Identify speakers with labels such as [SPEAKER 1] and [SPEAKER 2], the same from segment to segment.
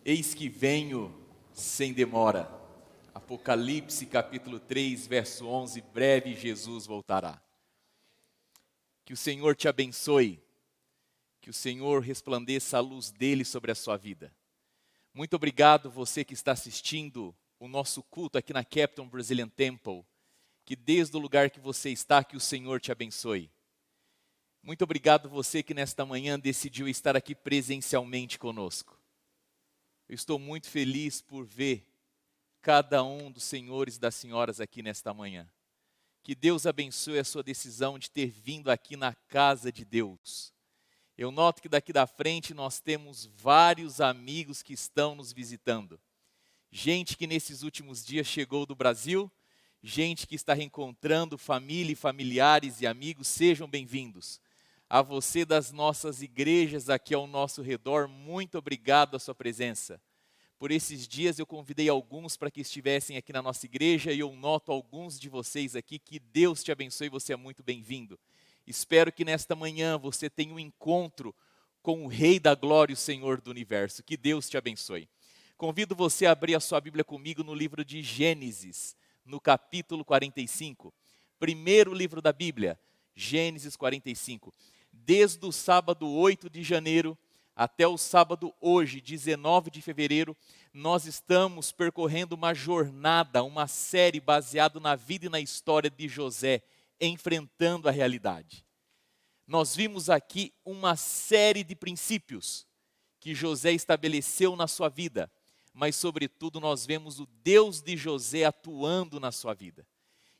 [SPEAKER 1] Eis que venho sem demora. Apocalipse capítulo 3, verso 11, breve Jesus voltará. Que o Senhor te abençoe, que o Senhor resplandeça a luz dele sobre a sua vida. Muito obrigado você que está assistindo o nosso culto aqui na Captain Brazilian Temple, que desde o lugar que você está, que o Senhor te abençoe. Muito obrigado você que nesta manhã decidiu estar aqui presencialmente conosco. Eu estou muito feliz por ver cada um dos senhores e das senhoras aqui nesta manhã. Que Deus abençoe a sua decisão de ter vindo aqui na casa de Deus. Eu noto que daqui da frente nós temos vários amigos que estão nos visitando. Gente que nesses últimos dias chegou do Brasil, gente que está reencontrando família e familiares e amigos, sejam bem-vindos. A você das nossas igrejas aqui ao nosso redor, muito obrigado a sua presença. Por esses dias eu convidei alguns para que estivessem aqui na nossa igreja e eu noto alguns de vocês aqui, que Deus te abençoe, você é muito bem-vindo. Espero que nesta manhã você tenha um encontro com o Rei da Glória, o Senhor do Universo. Que Deus te abençoe. Convido você a abrir a sua Bíblia comigo no livro de Gênesis, no capítulo 45. Primeiro livro da Bíblia, Gênesis 45. Desde o sábado 8 de janeiro até o sábado hoje, 19 de fevereiro, nós estamos percorrendo uma jornada, uma série baseada na vida e na história de José, enfrentando a realidade. Nós vimos aqui uma série de princípios que José estabeleceu na sua vida, mas sobretudo nós vemos o Deus de José atuando na sua vida.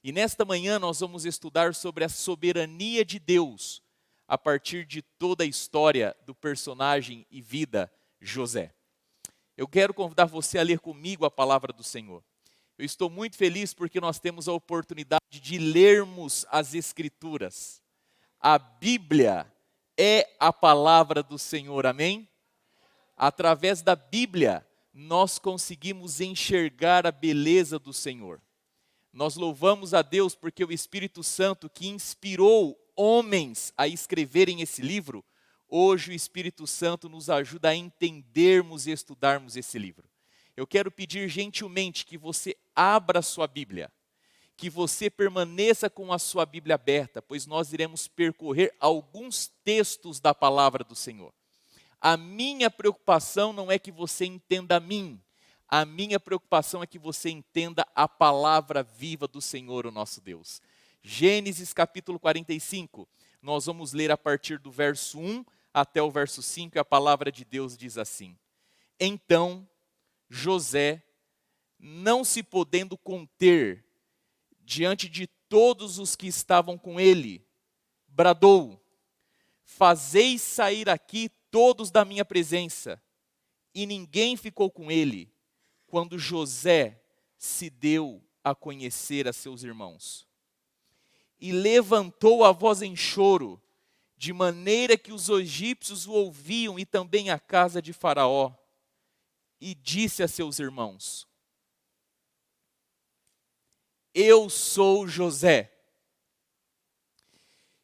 [SPEAKER 1] E nesta manhã nós vamos estudar sobre a soberania de Deus, a partir de toda a história do personagem e vida José. Eu quero convidar você a ler comigo a palavra do Senhor. Eu estou muito feliz porque nós temos a oportunidade de lermos as Escrituras. A Bíblia é a palavra do Senhor, amém? Através da Bíblia, nós conseguimos enxergar a beleza do Senhor. Nós louvamos a Deus porque o Espírito Santo que inspirou homens a escreverem esse livro, hoje o Espírito Santo nos ajuda a entendermos e estudarmos esse livro. Eu quero pedir gentilmente que você abra a sua Bíblia, que você permaneça com a sua Bíblia aberta, pois nós iremos percorrer alguns textos da palavra do Senhor. A minha preocupação não é que você entenda a mim, a minha preocupação é que você entenda a palavra viva do Senhor, o nosso Deus. Gênesis capítulo 45, nós vamos ler a partir do verso 1 até o verso 5, e a palavra de Deus diz assim: Então José, não se podendo conter diante de todos os que estavam com ele, bradou: Fazei sair aqui todos da minha presença. E ninguém ficou com ele, quando José se deu a conhecer a seus irmãos. E levantou a voz em choro, de maneira que os egípcios o ouviam, e também a casa de Faraó. E disse a seus irmãos: Eu sou José.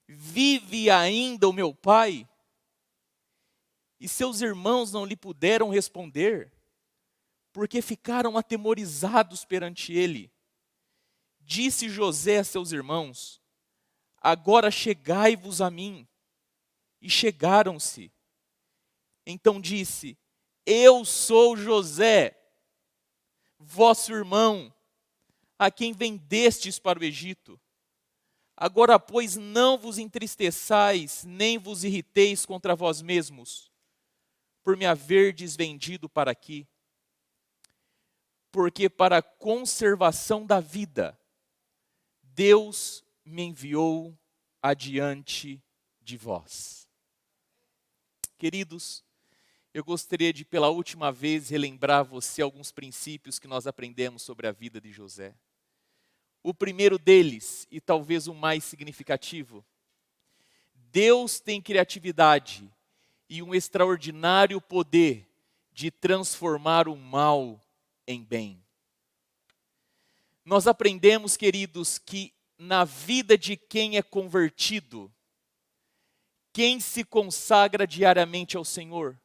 [SPEAKER 1] Vive ainda o meu pai? E seus irmãos não lhe puderam responder, porque ficaram atemorizados perante ele. Disse José a seus irmãos: Agora chegai-vos a mim. E chegaram-se. Então disse: Eu sou José, vosso irmão, a quem vendestes para o Egito. Agora, pois, não vos entristeçais, nem vos irriteis contra vós mesmos, por me haverdes vendido para aqui. Porque para a conservação da vida, Deus me enviou adiante de vós. Queridos, eu gostaria de pela última vez relembrar a você alguns princípios que nós aprendemos sobre a vida de José. O primeiro deles, e talvez o mais significativo: Deus tem criatividade e um extraordinário poder de transformar o mal em bem. Nós aprendemos, queridos, que na vida de quem é convertido, quem se consagra diariamente ao Senhor,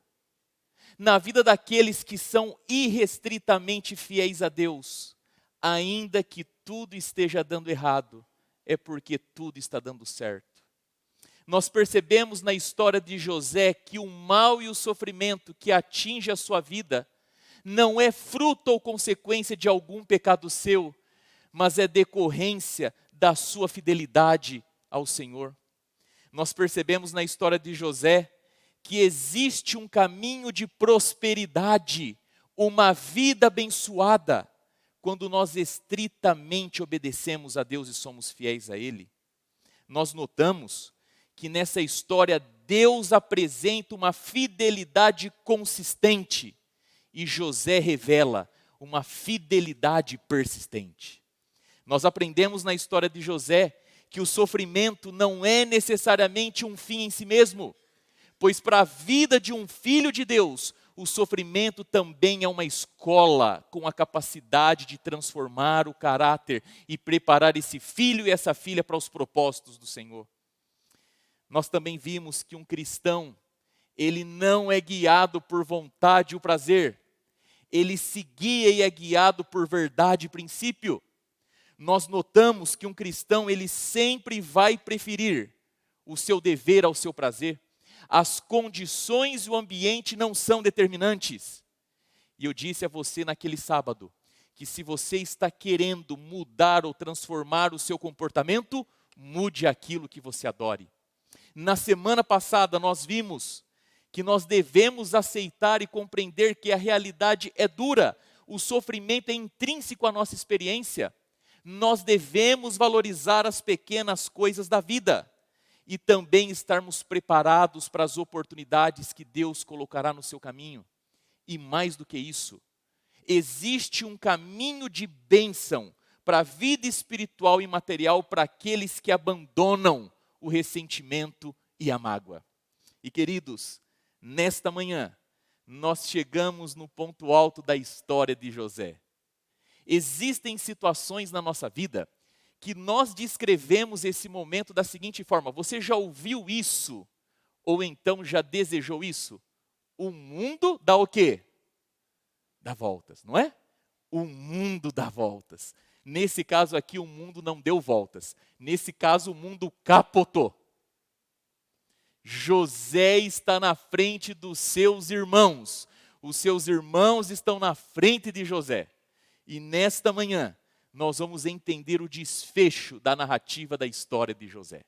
[SPEAKER 1] na vida daqueles que são irrestritamente fiéis a Deus, ainda que tudo esteja dando errado, é porque tudo está dando certo. Nós percebemos na história de José que o mal e o sofrimento que atinge a sua vida não é fruto ou consequência de algum pecado seu, mas é decorrência da sua fidelidade ao Senhor. Nós percebemos na história de José que existe um caminho de prosperidade, uma vida abençoada, quando nós estritamente obedecemos a Deus e somos fiéis a Ele. Nós notamos que nessa história Deus apresenta uma fidelidade consistente e José revela uma fidelidade persistente. Nós aprendemos na história de José que o sofrimento não é necessariamente um fim em si mesmo, pois para a vida de um filho de Deus, o sofrimento também é uma escola com a capacidade de transformar o caráter e preparar esse filho e essa filha para os propósitos do Senhor. Nós também vimos que um cristão, ele não é guiado por vontade ou prazer, ele se guia e é guiado por verdade e princípio. Nós notamos que um cristão, ele sempre vai preferir o seu dever ao seu prazer. As condições e o ambiente não são determinantes. E eu disse a você naquele sábado, que se você está querendo mudar ou transformar o seu comportamento, mude aquilo que você adore. Na semana passada nós vimos que nós devemos aceitar e compreender que a realidade é dura, o sofrimento é intrínseco à nossa experiência. Nós devemos valorizar as pequenas coisas da vida e também estarmos preparados para as oportunidades que Deus colocará no seu caminho. E mais do que isso, existe um caminho de bênção para a vida espiritual e material para aqueles que abandonam o ressentimento e a mágoa. E queridos, nesta manhã, nós chegamos no ponto alto da história de José. Existem situações na nossa vida que nós descrevemos esse momento da seguinte forma: você já ouviu isso? Ou então já desejou isso? O mundo dá o quê? Dá voltas, não é? O mundo dá voltas. Nesse caso aqui, o mundo não deu voltas. Nesse caso, o mundo capotou. José está na frente dos seus irmãos. Os seus irmãos estão na frente de José. E nesta manhã, nós vamos entender o desfecho da narrativa da história de José.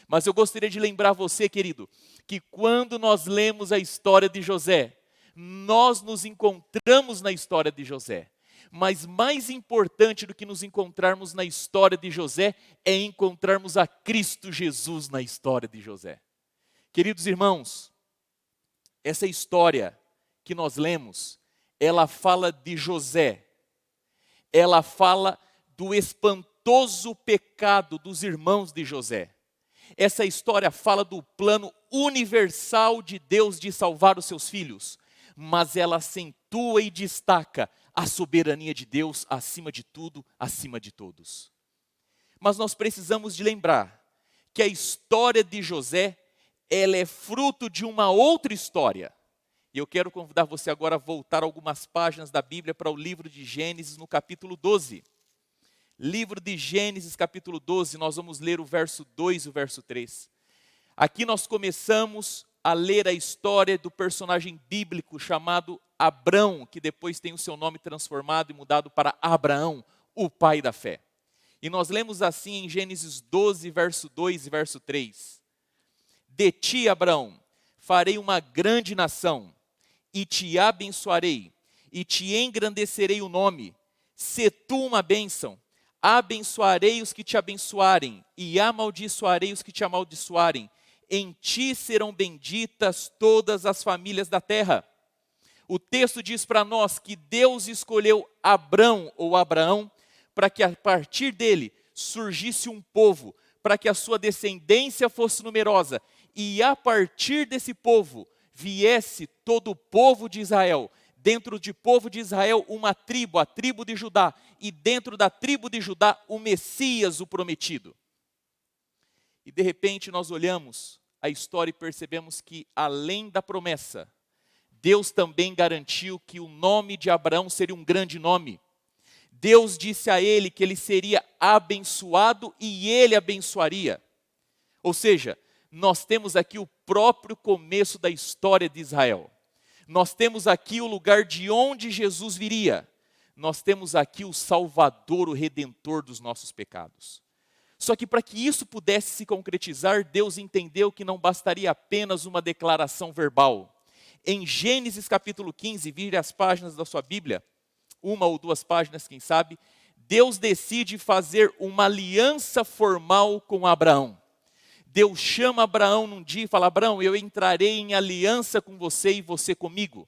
[SPEAKER 1] Mas eu gostaria de lembrar você, querido, que quando nós lemos a história de José, nós nos encontramos na história de José. Mas mais importante do que nos encontrarmos na história de José, é encontrarmos a Cristo Jesus na história de José. Queridos irmãos, essa história que nós lemos, ela fala de José, ela fala do espantoso pecado dos irmãos de José. Essa história fala do plano universal de Deus de salvar os seus filhos, mas ela acentua e destaca a soberania de Deus acima de tudo, acima de todos. Mas nós precisamos de lembrar que a história de José, ela é fruto de uma outra história. E eu quero convidar você agora a voltar algumas páginas da Bíblia para o livro de Gênesis, no capítulo 12. Livro de Gênesis, capítulo 12, nós vamos ler o verso 2 e o verso 3. Aqui nós começamos a ler a história do personagem bíblico chamado Abrão, que depois tem o seu nome transformado e mudado para Abraão, o pai da fé. E nós lemos assim em Gênesis 12, verso 2 e verso 3. De ti, Abrão, farei uma grande nação, e te abençoarei, e te engrandecerei o nome. Se tu uma bênção, abençoarei os que te abençoarem, e amaldiçoarei os que te amaldiçoarem. Em ti serão benditas todas as famílias da terra. O texto diz para nós que Deus escolheu Abrão ou Abraão para que a partir dele surgisse um povo, para que a sua descendência fosse numerosa e a partir desse povo viesse todo o povo de Israel. Dentro do povo de Israel uma tribo, a tribo de Judá, e dentro da tribo de Judá o Messias, o prometido. E de repente nós olhamos a história e percebemos que além da promessa, Deus também garantiu que o nome de Abraão seria um grande nome. Deus disse a ele que ele seria abençoado e ele abençoaria. Ou seja, nós temos aqui o próprio começo da história de Israel. Nós temos aqui o lugar de onde Jesus viria. Nós temos aqui o Salvador, o Redentor dos nossos pecados. Só que para que isso pudesse se concretizar, Deus entendeu que não bastaria apenas uma declaração verbal. Em Gênesis capítulo 15, vire as páginas da sua Bíblia, uma ou duas páginas, quem sabe, Deus decide fazer uma aliança formal com Abraão. Deus chama Abraão num dia e fala: Abraão, eu entrarei em aliança com você e você comigo.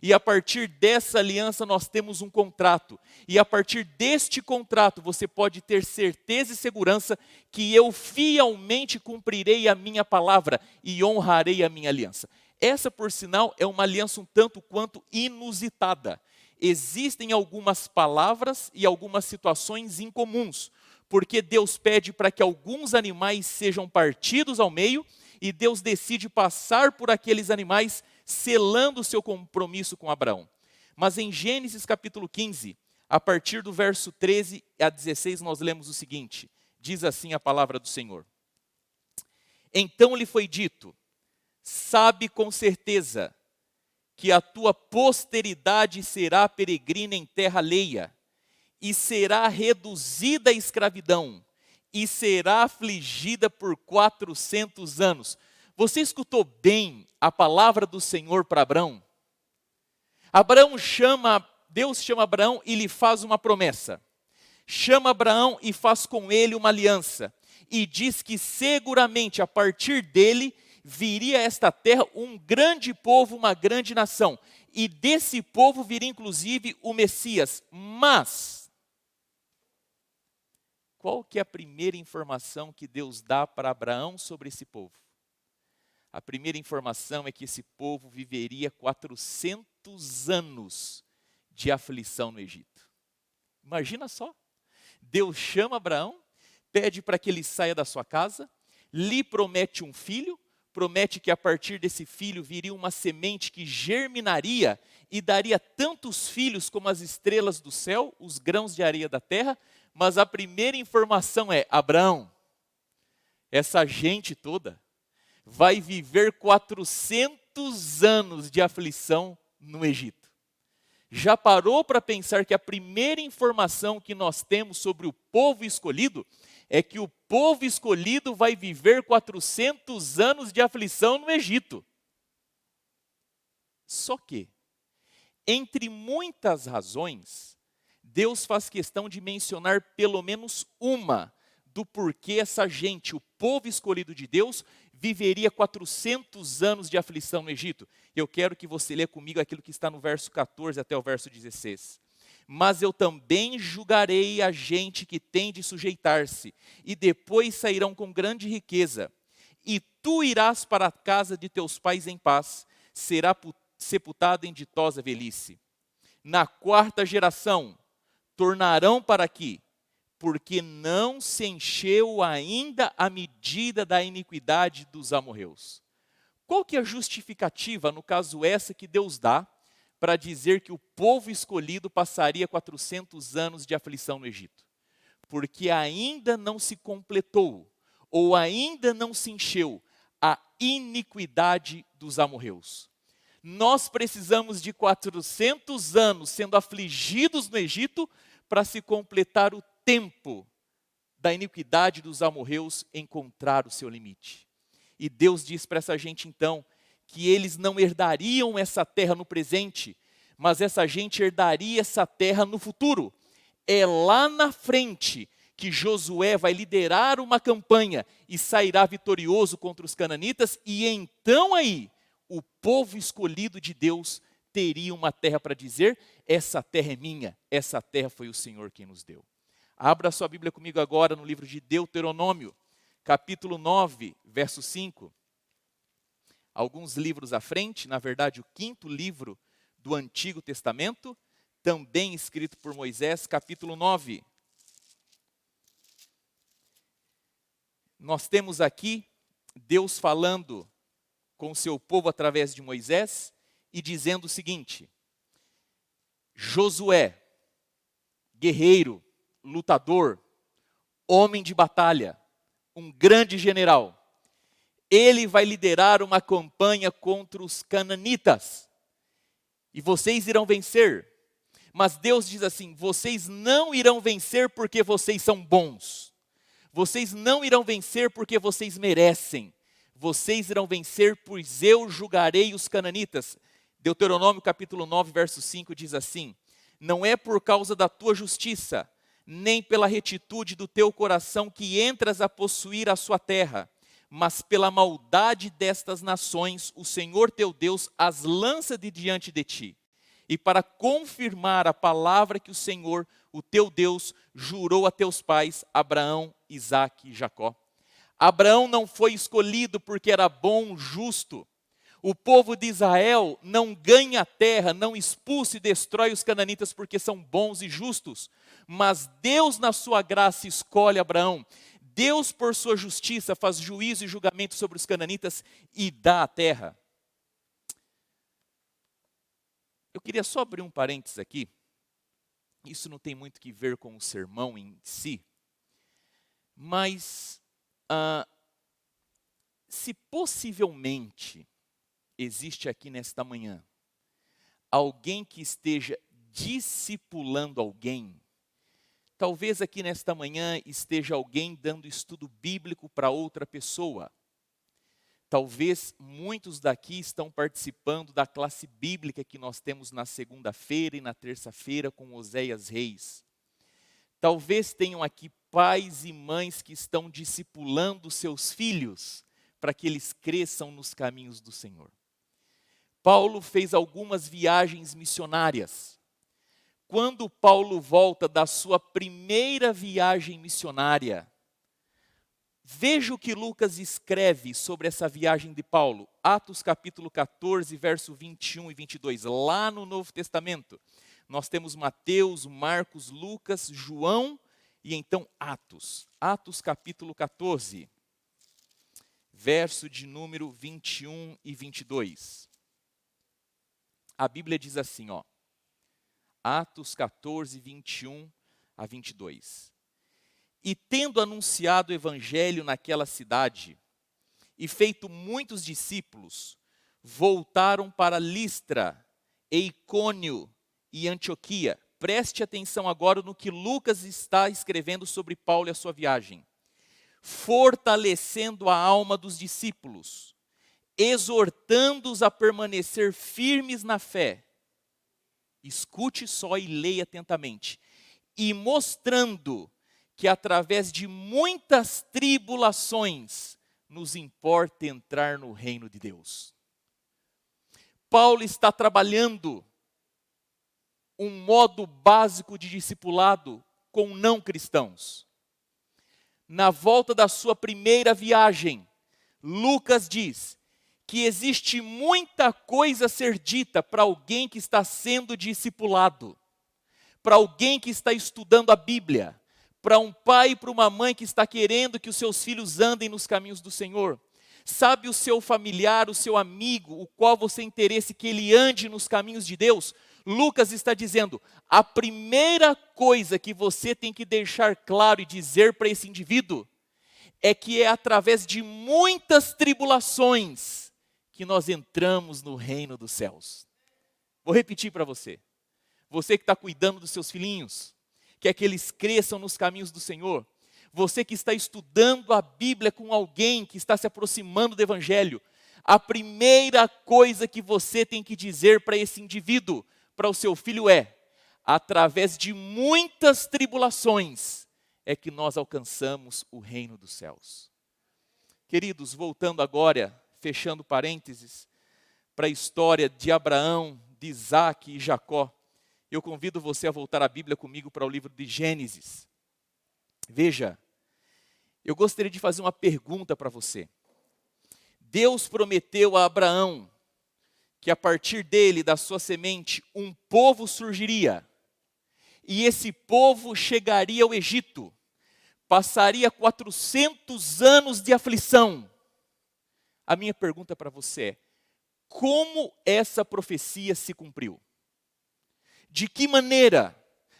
[SPEAKER 1] E a partir dessa aliança nós temos um contrato. E a partir deste contrato você pode ter certeza e segurança que eu fielmente cumprirei a minha palavra e honrarei a minha aliança. Essa, por sinal, é uma aliança um tanto quanto inusitada. Existem algumas palavras e algumas situações incomuns, porque Deus pede para que alguns animais sejam partidos ao meio e Deus decide passar por aqueles animais, selando o seu compromisso com Abraão. Mas em Gênesis capítulo 15, a partir do verso 13 a 16, nós lemos o seguinte: diz assim a palavra do Senhor. Então lhe foi dito: sabe com certeza que a tua posteridade será peregrina em terra alheia, e será reduzida à escravidão, e será afligida por 400 anos. Você escutou bem a palavra do Senhor para Abraão? Deus chama Abraão e lhe faz uma promessa. Chama Abraão e faz com ele uma aliança. E diz que seguramente a partir dele viria a esta terra um grande povo, uma grande nação. E desse povo viria inclusive o Messias. Mas qual que é a primeira informação que Deus dá para Abraão sobre esse povo? A primeira informação é que esse povo viveria 400 anos de aflição no Egito. Imagina só, Deus chama Abraão, pede para que ele saia da sua casa, lhe promete um filho, promete que a partir desse filho viria uma semente que germinaria e daria tantos filhos como as estrelas do céu, os grãos de areia da terra, mas a primeira informação é: Abraão, essa gente toda vai viver 400 anos de aflição no Egito. Já parou para pensar que a primeira informação que nós temos sobre o povo escolhido é que o povo escolhido vai viver 400 anos de aflição no Egito? Só que, entre muitas razões, Deus faz questão de mencionar pelo menos uma do porquê essa gente, o povo escolhido de Deus, viveria 400 anos de aflição no Egito. Eu quero que você lê comigo aquilo que está no verso 14 até o verso 16. Mas eu também julgarei a gente que tem de sujeitar-se, e depois sairão com grande riqueza. E tu irás para a casa de teus pais em paz, será sepultado em ditosa velhice. Na quarta geração, tornarão para aqui, porque não se encheu ainda a medida da iniquidade dos amorreus. Qual que é a justificativa, no caso essa, que Deus dá para dizer que o povo escolhido passaria 400 anos de aflição no Egito? Porque ainda não se completou, ou ainda não se encheu a iniquidade dos amorreus. Nós precisamos de 400 anos sendo afligidos no Egito para se completar o tempo da iniquidade dos amorreus encontrar o seu limite. E Deus diz para essa gente então que eles não herdariam essa terra no presente, mas essa gente herdaria essa terra no futuro. É lá na frente que Josué vai liderar uma campanha e sairá vitorioso contra os cananitas, e então aí o povo escolhido de Deus teria uma terra para dizer: essa terra é minha, essa terra foi o Senhor quem nos deu. Abra sua Bíblia comigo agora no livro de Deuteronômio, capítulo 9, verso 5. Alguns livros à frente, na verdade o 5º livro do Antigo Testamento, também escrito por Moisés, capítulo 9. Nós temos aqui Deus falando com o seu povo através de Moisés, e dizendo o seguinte: Josué, guerreiro, lutador, homem de batalha, um grande general, ele vai liderar uma campanha contra os cananitas, e vocês irão vencer. Mas Deus diz assim: vocês não irão vencer porque vocês são bons. Vocês não irão vencer porque vocês merecem. Vocês irão vencer, pois eu julgarei os cananitas. Deuteronômio capítulo 9, verso 5 diz assim: não é por causa da tua justiça, nem pela retitude do teu coração que entras a possuir a sua terra, mas pela maldade destas nações, o Senhor teu Deus as lança de diante de ti. E para confirmar a palavra que o Senhor, o teu Deus, jurou a teus pais, Abraão, Isaque e Jacó. Abraão não foi escolhido porque era bom, justo. O povo de Israel não ganha a terra, não expulsa e destrói os cananitas porque são bons e justos. Mas Deus, na sua graça, escolhe Abraão. Deus, por sua justiça, faz juízo e julgamento sobre os cananitas e dá a terra. Eu queria só abrir um parênteses aqui. Isso não tem muito que ver com o sermão em si. Mas, se possivelmente existe aqui nesta manhã alguém que esteja discipulando alguém, talvez aqui nesta manhã esteja alguém dando estudo bíblico para outra pessoa. Talvez muitos daqui estão participando da classe bíblica que nós temos na segunda-feira e na terça-feira com Oséias Reis. Talvez tenham aqui pais e mães que estão discipulando seus filhos para que eles cresçam nos caminhos do Senhor. Paulo fez algumas viagens missionárias. Quando Paulo volta da sua primeira viagem missionária, veja o que Lucas escreve sobre essa viagem de Paulo. Atos capítulo 14, verso 21 e 22. Lá no Novo Testamento, nós temos Mateus, Marcos, Lucas, João e então Atos. Atos capítulo 14, verso de número 21 e 22. A Bíblia diz assim, ó. Atos 14, 21 a 22. E tendo anunciado o evangelho naquela cidade, e feito muitos discípulos, voltaram para Listra, Icônio e Antioquia. Preste atenção agora no que Lucas está escrevendo sobre Paulo e a sua viagem. Fortalecendo a alma dos discípulos, exortando-os a permanecer firmes na fé. Escute só e leia atentamente. E mostrando que através de muitas tribulações nos importa entrar no reino de Deus. Paulo está trabalhando um modo básico de discipulado com não cristãos. Na volta da sua primeira viagem, Lucas diz que existe muita coisa a ser dita para alguém que está sendo discipulado, para alguém que está estudando a Bíblia, para um pai e para uma mãe que está querendo que os seus filhos andem nos caminhos do Senhor. Sabe o seu familiar, o seu amigo, o qual você tem interesse que ele ande nos caminhos de Deus? Lucas está dizendo, a primeira coisa que você tem que deixar claro e dizer para esse indivíduo é que é através de muitas tribulações que nós entramos no reino dos céus. Vou repetir para você. Você que está cuidando dos seus filhinhos, quer que eles cresçam nos caminhos do Senhor. Você que está estudando a Bíblia com alguém que está se aproximando do Evangelho. A primeira coisa que você tem que dizer para esse indivíduo, para o seu filho é, através de muitas tribulações, é que nós alcançamos o reino dos céus. Queridos, voltando agora, fechando parênteses, para a história de Abraão, de Isaque e Jacó, eu convido você a voltar a Bíblia comigo para o livro de Gênesis. Veja, eu gostaria de fazer uma pergunta para você. Deus prometeu a Abraão que a partir dele, da sua semente, um povo surgiria. E esse povo chegaria ao Egito. Passaria 400 anos de aflição. A minha pergunta para você é, como essa profecia se cumpriu. De que maneira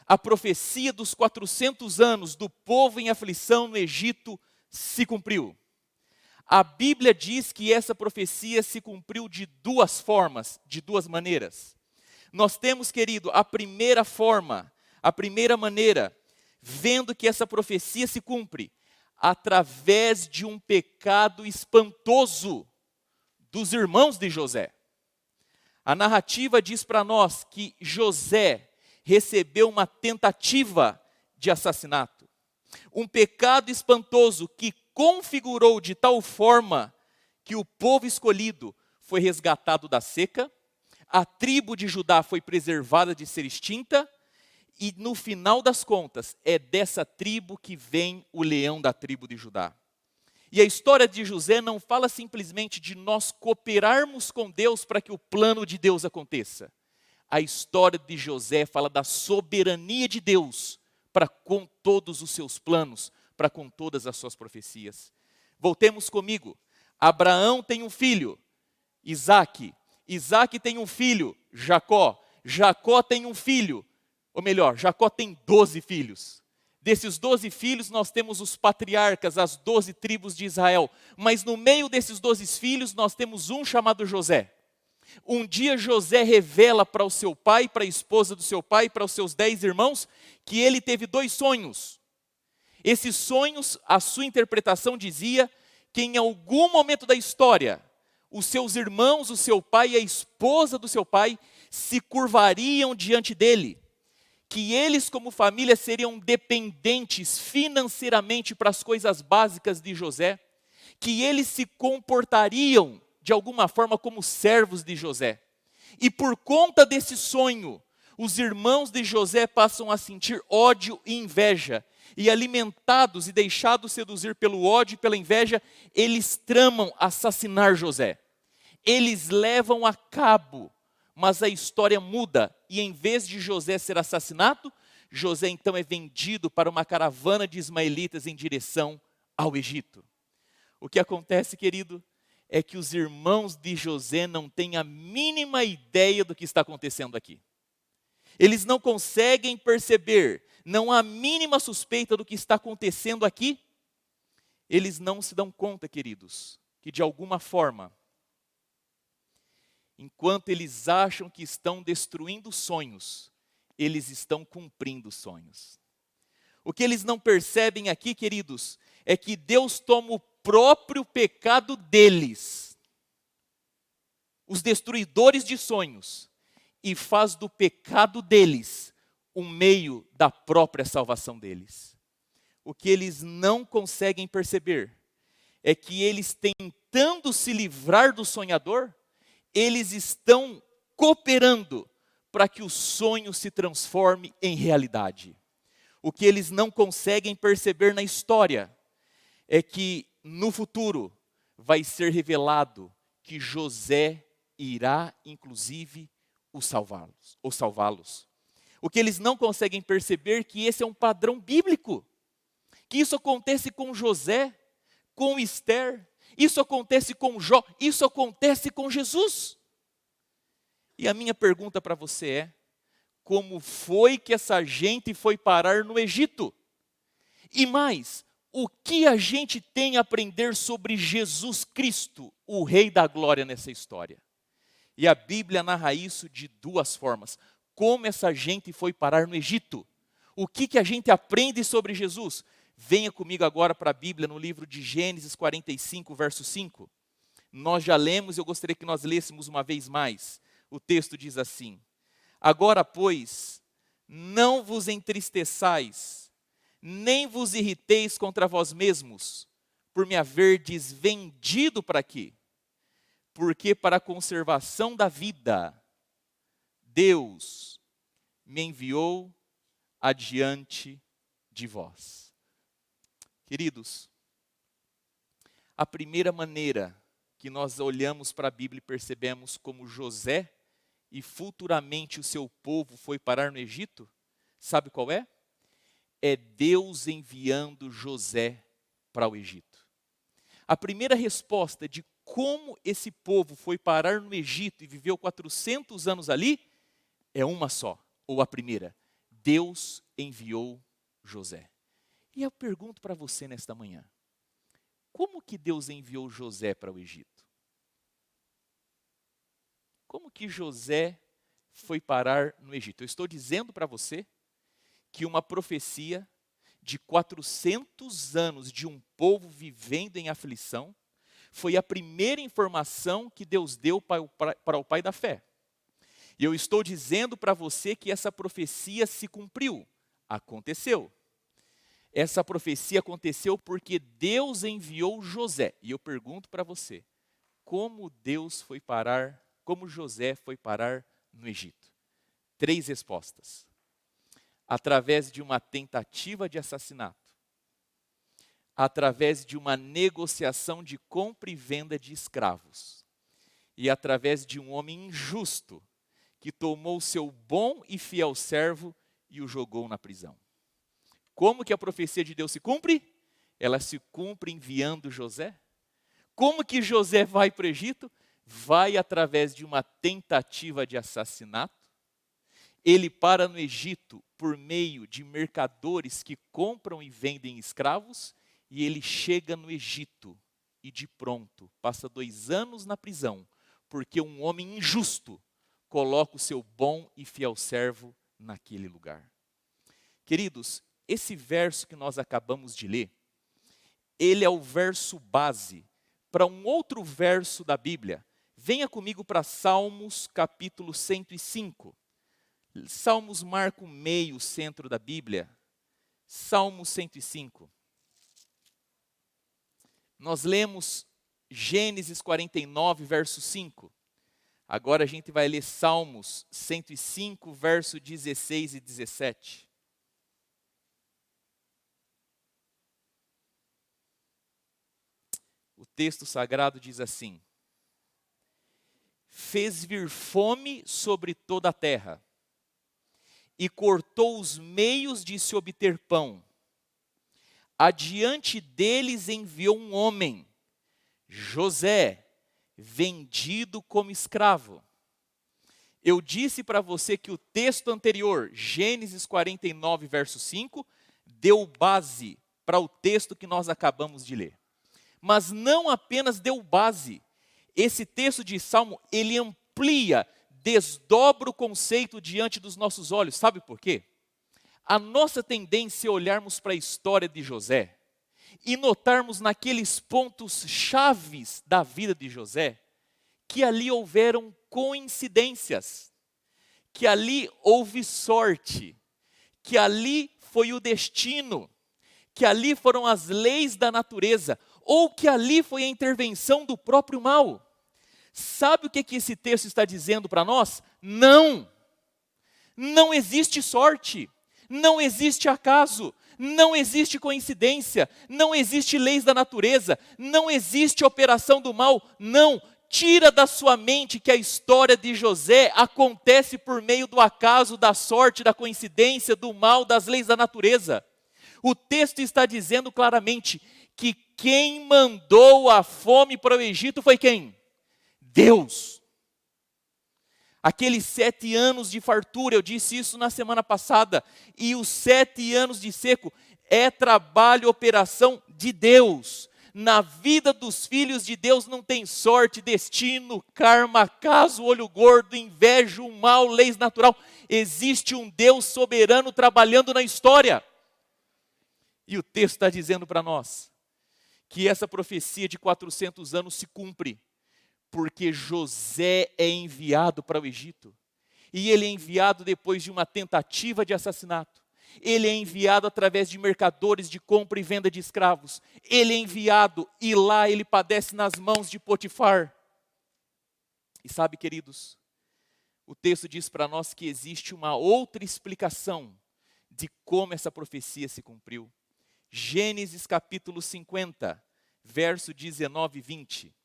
[SPEAKER 1] a profecia dos 400 anos do povo em aflição no Egito se cumpriu. A Bíblia diz que essa profecia se cumpriu de duas formas, de duas maneiras. Nós temos, querido, a primeira forma, a primeira maneira, vendo que essa profecia se cumpre através de um pecado espantoso dos irmãos de José. A narrativa diz para nós que José recebeu uma tentativa de assassinato. Um pecado espantoso que configurou de tal forma que o povo escolhido foi resgatado da seca, a tribo de Judá foi preservada de ser extinta, e no final das contas, é dessa tribo que vem o leão da tribo de Judá. E a história de José não fala simplesmente de nós cooperarmos com Deus para que o plano de Deus aconteça. A história de José fala da soberania de Deus para com todos os seus planos, para com todas as suas profecias. Voltemos comigo. Abraão tem um filho, Isaque. Isaque tem um filho, Jacó. Jacó tem um filho, ou melhor, Jacó tem 12 filhos. Desses 12 filhos nós temos os patriarcas, as 12 tribos de Israel. Mas no meio desses 12 filhos nós temos um chamado José. Um dia José revela para o seu pai, para a esposa do seu pai, para os seus 10 irmãos, que ele teve 2 sonhos. Esses sonhos, a sua interpretação dizia que em algum momento da história, os seus irmãos, o seu pai e a esposa do seu pai se curvariam diante dele. Que eles como família seriam dependentes financeiramente para as coisas básicas de José. Que eles se comportariam de alguma forma como servos de José. E por conta desse sonho, os irmãos de José passam a sentir ódio e inveja. E alimentados e deixados seduzir pelo ódio e pela inveja, eles tramam assassinar José. Eles levam a cabo, mas a história muda. E em vez de José ser assassinado, José então é vendido para uma caravana de ismaelitas em direção ao Egito. O que acontece, querido, é que os irmãos de José não têm a mínima ideia do que está acontecendo aqui. Eles não conseguem perceber, não há a mínima suspeita do que está acontecendo aqui. Eles não se dão conta, queridos, que de alguma forma, enquanto eles acham que estão destruindo sonhos, eles estão cumprindo sonhos. O que eles não percebem aqui, queridos, é que Deus toma o próprio pecado deles, os destruidores de sonhos, e faz do pecado deles um meio da própria salvação deles. O que eles não conseguem perceber é que eles, tentando se livrar do sonhador, eles estão cooperando para que o sonho se transforme em realidade. O que eles não conseguem perceber na história é que no futuro vai ser revelado que José irá, inclusive, os salvá-los. O que eles não conseguem perceber é que esse é um padrão bíblico. Que isso acontece com José, com Esther, isso acontece com Jó, isso acontece com Jesus. E a minha pergunta para você é: como foi que essa gente foi parar no Egito? E mais, o que a gente tem a aprender sobre Jesus Cristo, o Rei da Glória, nessa história? E a Bíblia narra isso de duas formas. Como essa gente foi parar no Egito? O que a gente aprende sobre Jesus? Venha comigo agora para a Bíblia, no livro de Gênesis 45, verso 5. Nós já lemos, eu gostaria que nós lêssemos uma vez mais. O texto diz assim: agora, pois, não vos entristeçais, nem vos irriteis contra vós mesmos, por me haverdes vendido para quê? Porque para a conservação da vida, Deus me enviou adiante de vós. Queridos, a primeira maneira que nós olhamos para a Bíblia e percebemos como José e futuramente o seu povo foi parar no Egito, sabe qual é? É Deus enviando José para o Egito. A primeira resposta de como esse povo foi parar no Egito e viveu 400 anos ali, é uma só, ou a primeira. Deus enviou José. E eu pergunto para você nesta manhã, como que Deus enviou José para o Egito? Como que José foi parar no Egito? Eu estou dizendo para você que uma profecia de 400 anos de um povo vivendo em aflição foi a primeira informação que Deus deu para o pai da fé. E eu estou dizendo para você que essa profecia se cumpriu. Aconteceu. Essa profecia aconteceu porque Deus enviou José. E eu pergunto para você, como José foi parar no Egito? 3 respostas. Através de uma tentativa de assassinato, através de uma negociação de compra e venda de escravos, e através de um homem injusto que tomou seu bom e fiel servo e o jogou na prisão. Como que a profecia de Deus se cumpre? Ela se cumpre enviando José. Como que José vai para o Egito? Vai através de uma tentativa de assassinato. Ele para no Egito por meio de mercadores que compram e vendem escravos, e ele chega no Egito e de pronto passa 2 anos na prisão, porque um homem injusto coloca o seu bom e fiel servo naquele lugar. Queridos, esse verso que nós acabamos de ler, ele é o verso base para um outro verso da Bíblia. Venha comigo para Salmos capítulo 105. Salmos marca o meio, o centro da Bíblia. Salmo 105. Nós lemos Gênesis 49, verso 5. Agora a gente vai ler Salmos 105, verso 16 e 17. O texto sagrado diz assim: fez vir fome sobre toda a terra, e cortou os meios de se obter pão. Adiante deles enviou um homem, José, vendido como escravo. Eu disse para você que o texto anterior, Gênesis 49, verso 5, deu base para o texto que nós acabamos de ler. Mas não apenas deu base. Esse texto de Salmo, ele amplia, desdobra o conceito diante dos nossos olhos. Sabe por quê? A nossa tendência é olharmos para a história de José e notarmos naqueles pontos chaves da vida de José que ali houveram coincidências, que ali houve sorte, que ali foi o destino, que ali foram as leis da natureza, ou que ali foi a intervenção do próprio mal. Sabe o que esse texto está dizendo para nós? Não! Não existe sorte, não existe acaso, não existe coincidência, não existe leis da natureza, não existe operação do mal, não. Tira da sua mente que a história de José acontece por meio do acaso, da sorte, da coincidência, do mal, das leis da natureza. O texto está dizendo claramente que quem mandou a fome para o Egito foi quem? Deus. Aqueles 7 anos de fartura, eu disse isso na semana passada, e os 7 anos de seco é trabalho, operação de Deus. Na vida dos filhos de Deus não tem sorte, destino, karma, acaso, olho gordo, inveja, o mal, leis natural. Existe um Deus soberano trabalhando na história. E o texto está dizendo para nós que essa profecia de 400 anos se cumpre, porque José é enviado para o Egito. E ele é enviado depois de uma tentativa de assassinato. Ele é enviado através de mercadores de compra e venda de escravos. Ele é enviado e lá ele padece nas mãos de Potifar. E sabe, queridos, o texto diz para nós que existe uma outra explicação de como essa profecia se cumpriu. Gênesis capítulo 50, verso 19 e 20.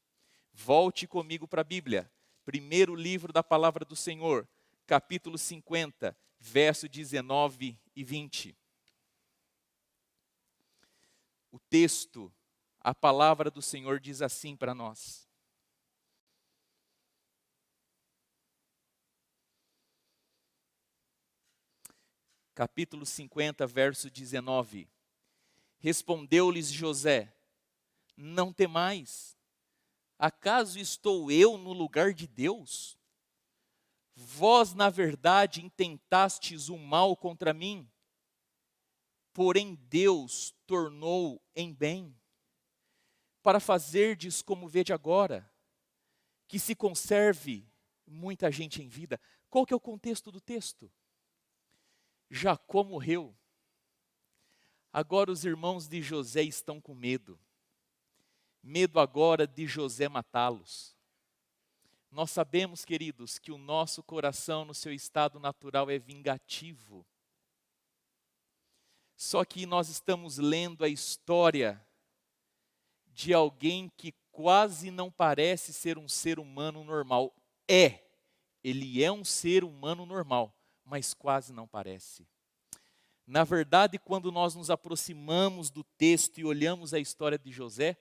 [SPEAKER 1] Volte comigo para a Bíblia. Primeiro livro da palavra do Senhor, capítulo 50, verso 19 e 20. O texto, a palavra do Senhor diz assim para nós: capítulo 50, verso 19. Respondeu-lhes José: não temais, acaso estou eu no lugar de Deus? Vós, na verdade, intentastes o mal contra mim, porém Deus tornou em bem, para fazerdes como vede agora, que se conserve muita gente em vida. Qual que é o contexto do texto? Jacó morreu. Agora os irmãos de José estão com medo. Medo agora de José matá-los. Nós sabemos, queridos, que o nosso coração no seu estado natural é vingativo. Só que nós estamos lendo a história de alguém que quase não parece ser um ser humano normal. Ele é um ser humano normal, mas quase não parece. Na verdade, quando nós nos aproximamos do texto e olhamos a história de José,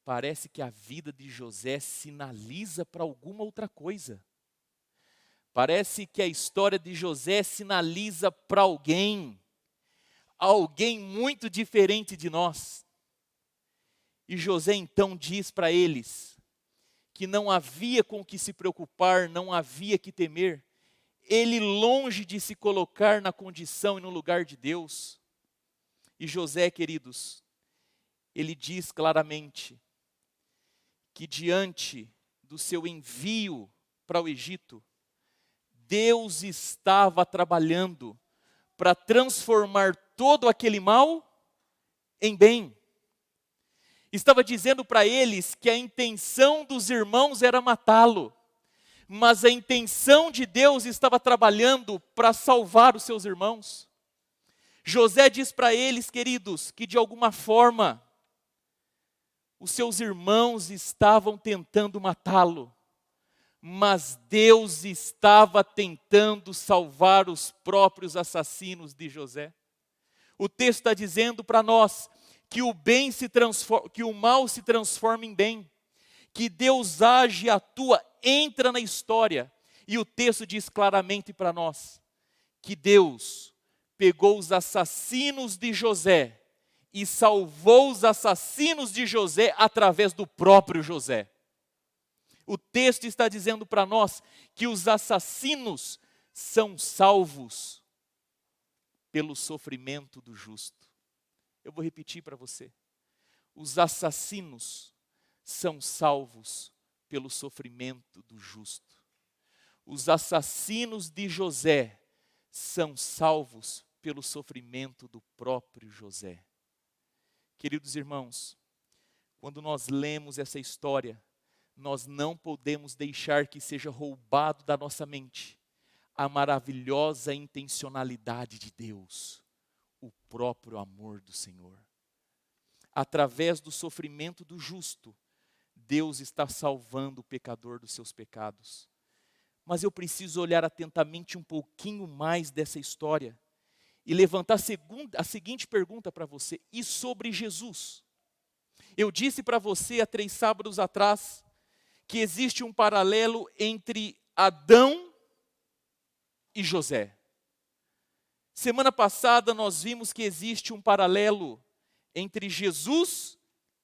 [SPEAKER 1] parece que a vida de José sinaliza para alguma outra coisa. Parece que a história de José sinaliza para alguém muito diferente de nós. E José então diz para eles que não havia com que se preocupar, não havia que temer. Ele, longe de se colocar na condição e no lugar de Deus. E José, queridos, ele diz claramente que diante do seu envio para o Egito, Deus estava trabalhando para transformar todo aquele mal em bem. Estava dizendo para eles que a intenção dos irmãos era matá-lo, mas a intenção de Deus estava trabalhando para salvar os seus irmãos. José diz para eles, queridos, que de alguma forma os seus irmãos estavam tentando matá-lo, mas Deus estava tentando salvar os próprios assassinos de José. O texto está dizendo para nós que que o mal se transforma em bem, que Deus age e atua, entra na história. E o texto diz claramente para nós que Deus pegou os assassinos de José e salvou os assassinos de José através do próprio José. O texto está dizendo para nós que os assassinos são salvos pelo sofrimento do justo. Eu vou repetir para você. Os assassinos são salvos pelo sofrimento do justo. Os assassinos de José são salvos pelo sofrimento do próprio José. Queridos irmãos, quando nós lemos essa história, nós não podemos deixar que seja roubado da nossa mente a maravilhosa intencionalidade de Deus, o próprio amor do Senhor. Através do sofrimento do justo, Deus está salvando o pecador dos seus pecados. Mas eu preciso olhar atentamente um pouquinho mais dessa história e levantar a seguinte pergunta para você: e sobre Jesus? Eu disse para você há 3 sábados atrás que existe um paralelo entre Adão e José. Semana passada nós vimos que existe um paralelo entre Jesus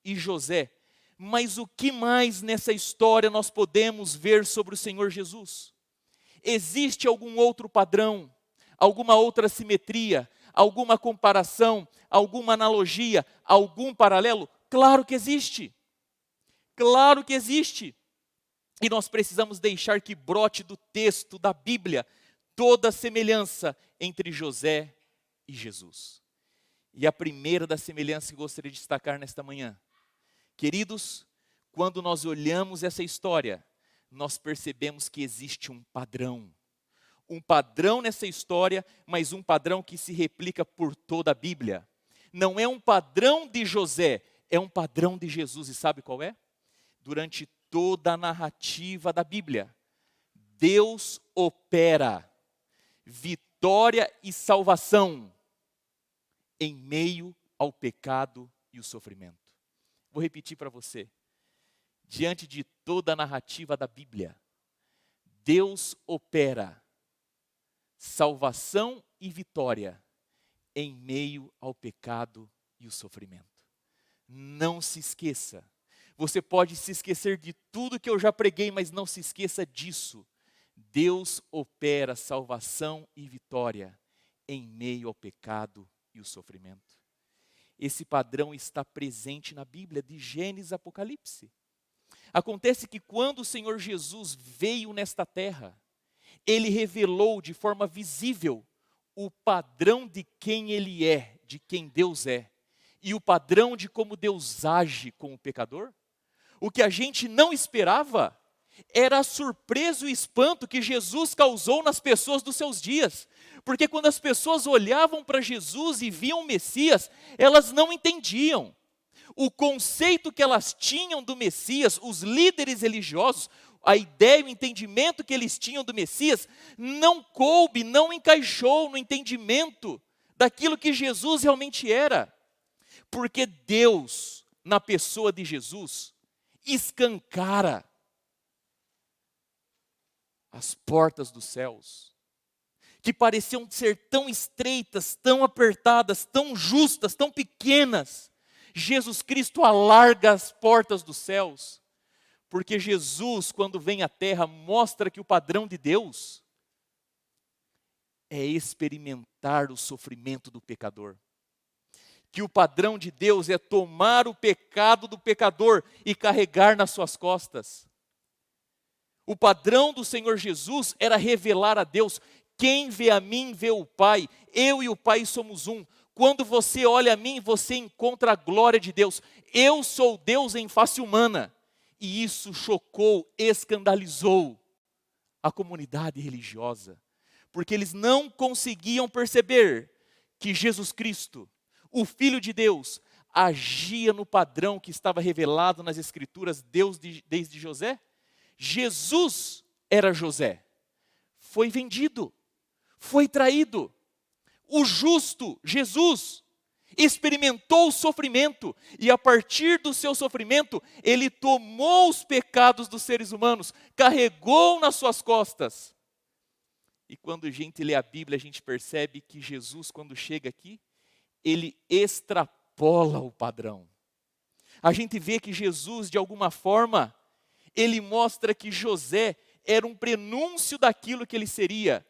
[SPEAKER 1] e José. Mas o que mais nessa história nós podemos ver sobre o Senhor Jesus? Existe algum outro padrão, alguma outra simetria, alguma comparação, alguma analogia, algum paralelo? Claro que existe. Claro que existe. E nós precisamos deixar que brote do texto da Bíblia toda a semelhança entre José e Jesus. E a primeira da semelhança que gostaria de destacar nesta manhã: queridos, quando nós olhamos essa história, nós percebemos que existe um padrão. Um padrão nessa história, mas um padrão que se replica por toda a Bíblia. Não é um padrão de José, é um padrão de Jesus. E sabe qual é? Durante toda a narrativa da Bíblia, Deus opera vitória e salvação em meio ao pecado e o sofrimento. Vou repetir para você. Diante de toda a narrativa da Bíblia, Deus opera salvação e vitória em meio ao pecado e o sofrimento. Não se esqueça. Você pode se esquecer de tudo que eu já preguei, mas não se esqueça disso. Deus opera salvação e vitória em meio ao pecado e o sofrimento. Esse padrão está presente na Bíblia, de Gênesis a Apocalipse. Acontece que quando o Senhor Jesus veio nesta terra, Ele revelou de forma visível o padrão de quem Ele é, de quem Deus é, e o padrão de como Deus age com o pecador. O que a gente não esperava era a surpresa e o espanto que Jesus causou nas pessoas dos seus dias. Porque quando as pessoas olhavam para Jesus e viam o Messias, elas não entendiam. O conceito que elas tinham do Messias, os líderes religiosos, a ideia, o entendimento que eles tinham do Messias, não coube, não encaixou no entendimento daquilo que Jesus realmente era. Porque Deus, na pessoa de Jesus, escancara as portas dos céus, que pareciam ser tão estreitas, tão apertadas, tão justas, tão pequenas. Jesus Cristo alarga as portas dos céus, porque Jesus, quando vem à terra, mostra que o padrão de Deus é experimentar o sofrimento do pecador. Que o padrão de Deus é tomar o pecado do pecador e carregar nas suas costas. O padrão do Senhor Jesus era revelar a Deus: quem vê a mim vê o Pai, eu e o Pai somos um. Quando você olha a mim, você encontra a glória de Deus. Eu sou Deus em face humana. E isso chocou, escandalizou a comunidade religiosa, porque eles não conseguiam perceber que Jesus Cristo, o Filho de Deus, agia no padrão que estava revelado nas Escrituras desde José. Jesus era José, foi vendido, foi traído. O justo, Jesus, experimentou o sofrimento, e a partir do seu sofrimento, ele tomou os pecados dos seres humanos, carregou nas suas costas. E quando a gente lê a Bíblia, a gente percebe que Jesus, quando chega aqui, ele extrapola o padrão. A gente vê que Jesus, de alguma forma, ele mostra que José era um prenúncio daquilo que ele seria.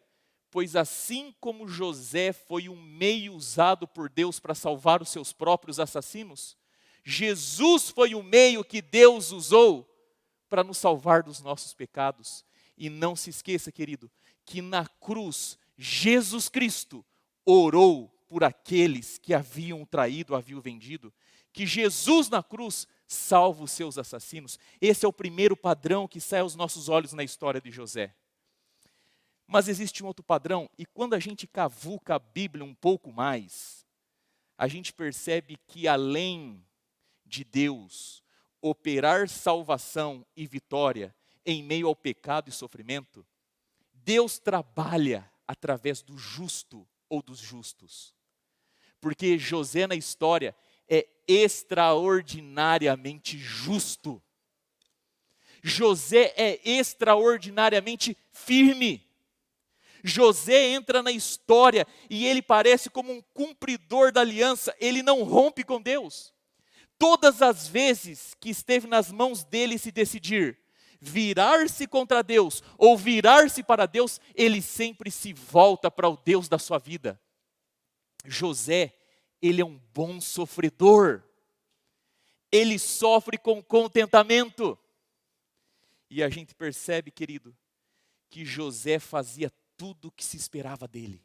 [SPEAKER 1] Pois assim como José foi um meio usado por Deus para salvar os seus próprios assassinos, Jesus foi o meio que Deus usou para nos salvar dos nossos pecados. E não se esqueça, querido, que na cruz, Jesus Cristo orou por aqueles que haviam traído, haviam vendido, que Jesus na cruz salva os seus assassinos. Esse é o primeiro padrão que sai aos nossos olhos na história de José. Mas existe um outro padrão, e quando a gente cavuca a Bíblia um pouco mais, a gente percebe que além de Deus operar salvação e vitória em meio ao pecado e sofrimento, Deus trabalha através do justo ou dos justos. Porque José na história é extraordinariamente justo. José é extraordinariamente firme. José entra na história e ele parece como um cumpridor da aliança, ele não rompe com Deus. Todas as vezes que esteve nas mãos dele se decidir virar-se contra Deus ou virar-se para Deus, ele sempre se volta para o Deus da sua vida. José, ele é um bom sofredor, ele sofre com contentamento. E a gente percebe, querido, que José fazia tudo o que se esperava dele.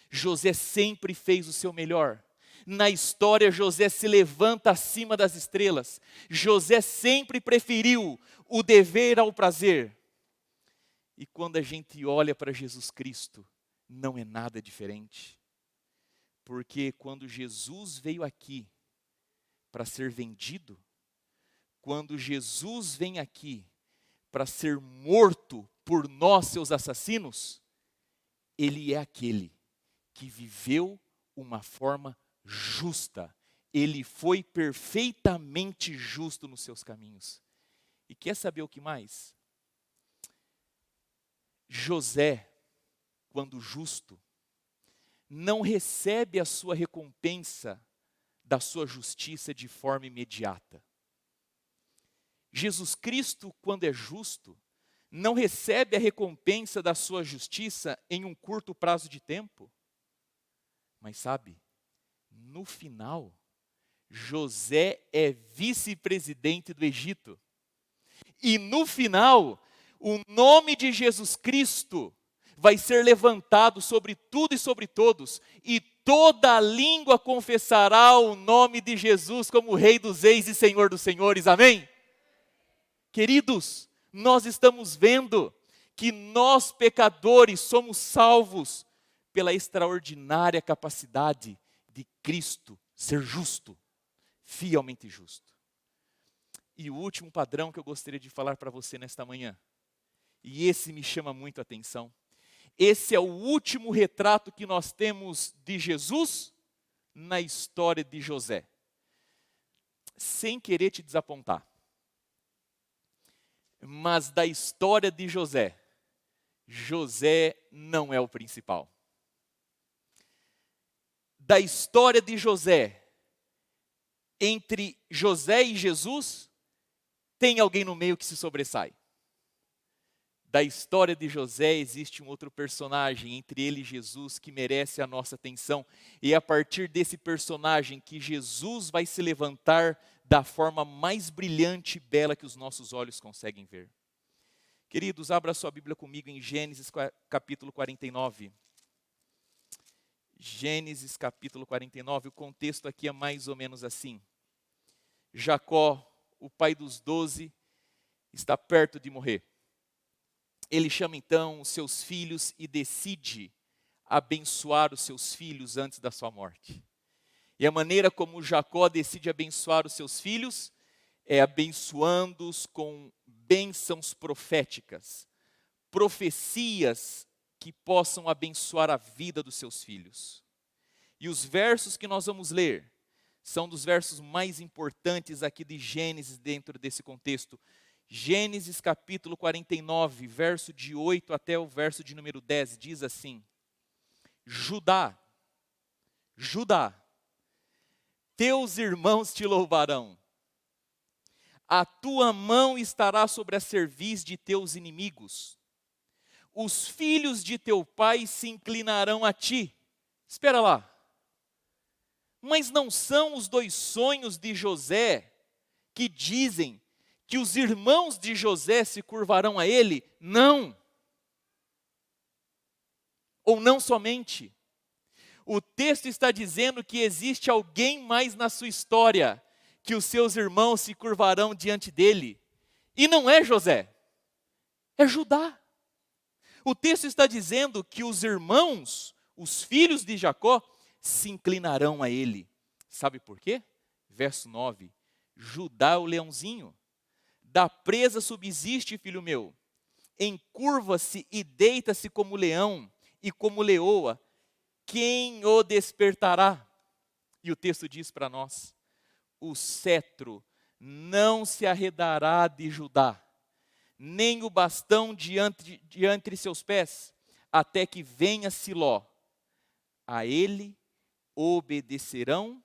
[SPEAKER 1] José sempre fez o seu melhor. Na história, José se levanta acima das estrelas. José sempre preferiu o dever ao prazer. E quando a gente olha para Jesus Cristo, não é nada diferente. Porque quando Jesus veio aqui para ser vendido, quando Jesus vem aqui para ser morto por nós, seus assassinos, ele é aquele que viveu uma forma justa. Ele foi perfeitamente justo nos seus caminhos. E quer saber o que mais? José, quando justo, não recebe a sua recompensa da sua justiça de forma imediata. Jesus Cristo, quando é justo, não recebe a recompensa da sua justiça em um curto prazo de tempo. Mas sabe, no final, José é vice-presidente do Egito. E no final, o nome de Jesus Cristo vai ser levantado sobre tudo e sobre todos, e toda a língua confessará o nome de Jesus como Rei dos Reis e Senhor dos Senhores. Amém? Queridos, nós estamos vendo que nós pecadores somos salvos pela extraordinária capacidade de Cristo ser justo, fielmente justo. E o último padrão que eu gostaria de falar para você nesta manhã, e esse me chama muito a atenção, esse é o último retrato que nós temos de Jesus na história de José. Sem querer te desapontar, mas da história de José, José não é o principal. Da história de José, entre José e Jesus, tem alguém no meio que se sobressai. Da história de José existe um outro personagem, entre ele e Jesus, que merece a nossa atenção. E é a partir desse personagem que Jesus vai se levantar da forma mais brilhante e bela que os nossos olhos conseguem ver. Queridos, abra sua Bíblia comigo em Gênesis capítulo 49. Gênesis capítulo 49, o contexto aqui é mais ou menos assim. Jacó, o pai dos 12, está perto de morrer. Ele chama então os seus filhos e decide abençoar os seus filhos antes da sua morte. E a maneira como Jacó decide abençoar os seus filhos é abençoando-os com bênçãos proféticas, profecias que possam abençoar a vida dos seus filhos. E os versos que nós vamos ler são dos versos mais importantes aqui de Gênesis dentro desse contexto. Gênesis capítulo 49, verso de 8 até o verso de número 10, diz assim: Judá, Judá, teus irmãos te louvarão, a tua mão estará sobre a cerviz de teus inimigos, os filhos de teu pai se inclinarão a ti. Espera lá, mas não são os 2 sonhos de José que dizem que os irmãos de José se curvarão a ele? Não. Ou não somente. O texto está dizendo que existe alguém mais na sua história, que os seus irmãos se curvarão diante dele. E não é José, é Judá. O texto está dizendo que os irmãos, os filhos de Jacó, se inclinarão a ele. Sabe por quê? Verso 9. Judá, o leãozinho, da presa subsiste, filho meu, encurva-se e deita-se como leão e como leoa, quem o despertará? E o texto diz para nós: o cetro não se arredará de Judá, nem o bastão diante seus pés, até que venha Siló. A ele obedecerão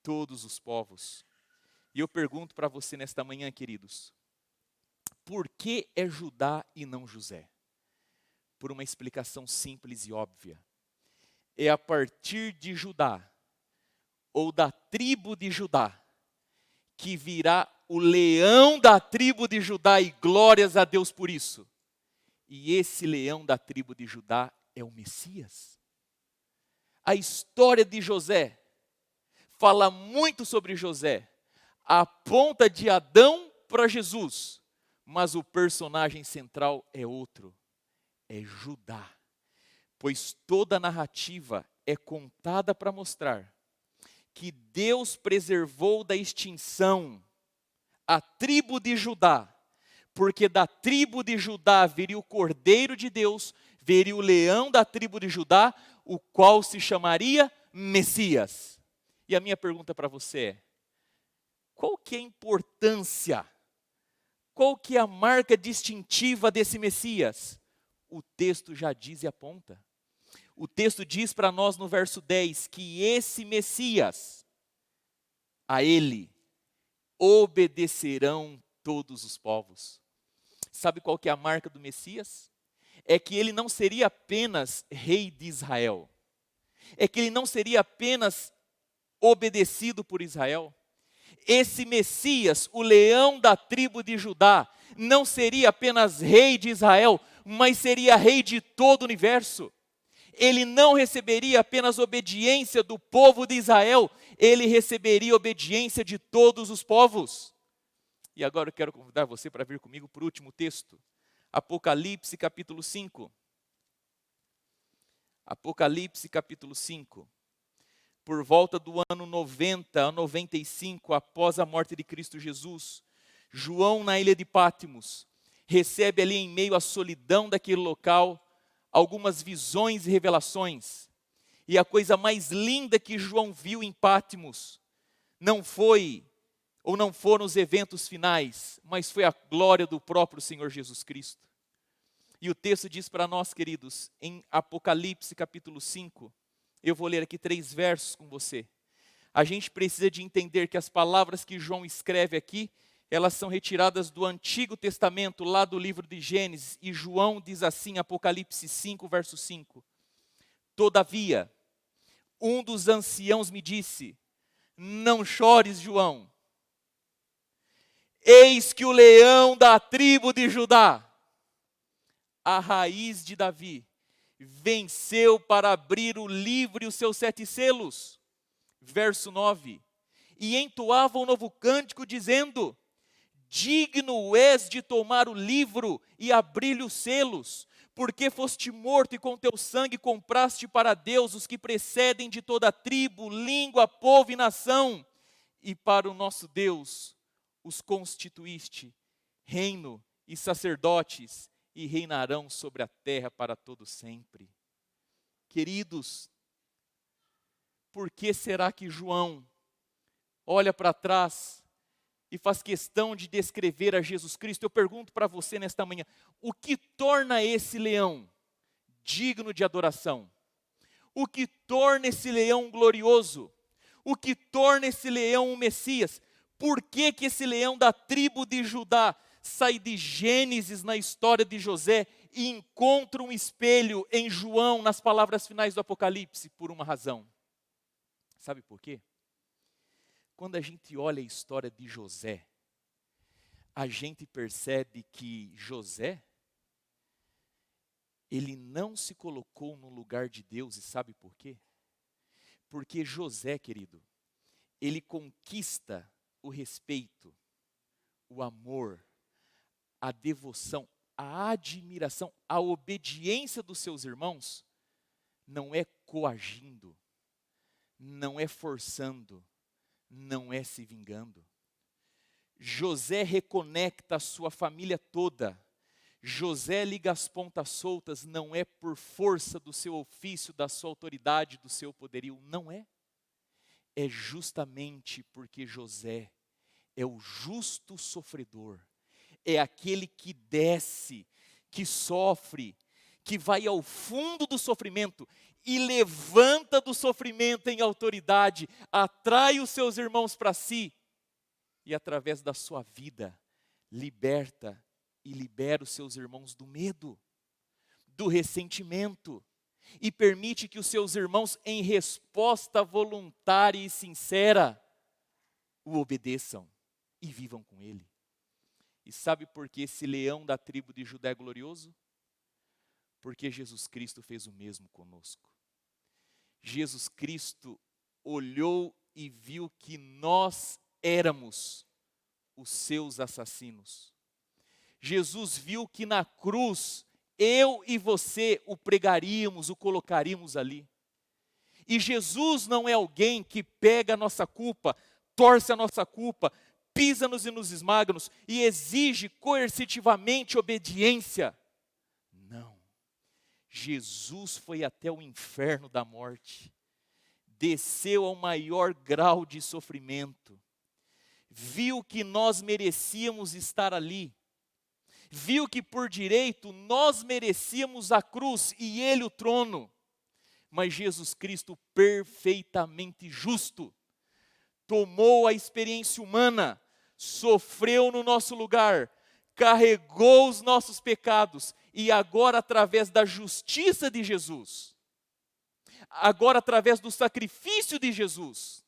[SPEAKER 1] todos os povos. E eu pergunto para você nesta manhã, queridos, por que é Judá e não José? Por uma explicação simples e óbvia. É a partir de Judá, ou da tribo de Judá, que virá o leão da tribo de Judá, e glórias a Deus por isso. E esse leão da tribo de Judá é o Messias. A história de José fala muito sobre José, aponta de Adão para Jesus, mas o personagem central é outro, é Judá. Pois toda a narrativa é contada para mostrar que Deus preservou da extinção a tribo de Judá, porque da tribo de Judá viria o Cordeiro de Deus, viria o leão da tribo de Judá, o qual se chamaria Messias. E a minha pergunta para você é: qual que é a importância, qual que é a marca distintiva desse Messias? O texto já diz e aponta. O texto diz para nós no verso 10 que esse Messias, a ele obedecerão todos os povos. Sabe qual que é a marca do Messias? É que ele não seria apenas rei de Israel. É que ele não seria apenas obedecido por Israel. Esse Messias, o leão da tribo de Judá, não seria apenas rei de Israel, mas seria rei de todo o universo. Ele não receberia apenas obediência do povo de Israel, ele receberia obediência de todos os povos. E agora eu quero convidar você para vir comigo para o último texto. Apocalipse capítulo 5. Apocalipse capítulo 5. Por volta do ano 90 a 95, após a morte de Cristo Jesus, João, na ilha de Pátimos, recebe ali em meio à solidão daquele local, algumas visões e revelações. E a coisa mais linda que João viu em Pátimos, não foram os eventos finais, mas foi a glória do próprio Senhor Jesus Cristo. E o texto diz para nós, queridos, em Apocalipse capítulo 5, eu vou ler aqui 3 versos com você. A gente precisa de entender que as palavras que João escreve aqui, elas são retiradas do Antigo Testamento, lá do livro de Gênesis, e João diz assim, Apocalipse 5, verso 5. Todavia, um dos anciãos me disse, não chores, João. Eis que o leão da tribo de Judá, a raiz de Davi, venceu para abrir o livro e os seus 7 selos. Verso 9. E entoava um novo cântico dizendo, digno és de tomar o livro e abrir-lhe os selos, porque foste morto e com teu sangue compraste para Deus os que precedem de toda tribo, língua, povo e nação, e para o nosso Deus os constituíste reino e sacerdotes, e reinarão sobre a terra para todo sempre. Queridos, por que será que João olha para trás e faz questão de descrever a Jesus Cristo? Eu pergunto para você nesta manhã, o que torna esse leão digno de adoração? O que torna esse leão glorioso? O que torna esse leão um Messias? Por que que esse leão da tribo de Judá sai de Gênesis na história de José e encontra um espelho em João nas palavras finais do Apocalipse? Por uma razão. Sabe por quê? Quando a gente olha a história de José, a gente percebe que José, ele não se colocou no lugar de Deus, e sabe por quê? Porque José, querido, ele conquista o respeito, o amor, a devoção, a admiração, a obediência dos seus irmãos, não é coagindo, não é forçando, não é se vingando. José reconecta a sua família toda. José liga as pontas soltas, não é por força do seu ofício, da sua autoridade, do seu poderio, não é. É justamente porque José é o justo sofredor, é aquele que desce, que sofre, que vai ao fundo do sofrimento e levanta do sofrimento em autoridade, atrai os seus irmãos para si e através da sua vida liberta e libera os seus irmãos do medo, do ressentimento e permite que os seus irmãos, em resposta voluntária e sincera, o obedeçam e vivam com ele. E sabe por que esse leão da tribo de Judá é glorioso? Porque Jesus Cristo fez o mesmo conosco. Jesus Cristo olhou e viu que nós éramos os seus assassinos. Jesus viu que na cruz, eu e você o pregaríamos, o colocaríamos ali. E Jesus não é alguém que pega a nossa culpa, torce a nossa culpa, pisa-nos e nos esmaga-nos e exige coercitivamente obediência. Não. Jesus foi até o inferno da morte, desceu ao maior grau de sofrimento, viu que nós merecíamos estar ali, viu que por direito nós merecíamos a cruz e ele o trono, mas Jesus Cristo perfeitamente justo, tomou a experiência humana, sofreu no nosso lugar, carregou os nossos pecados e agora através da justiça de Jesus, agora através do sacrifício de Jesus,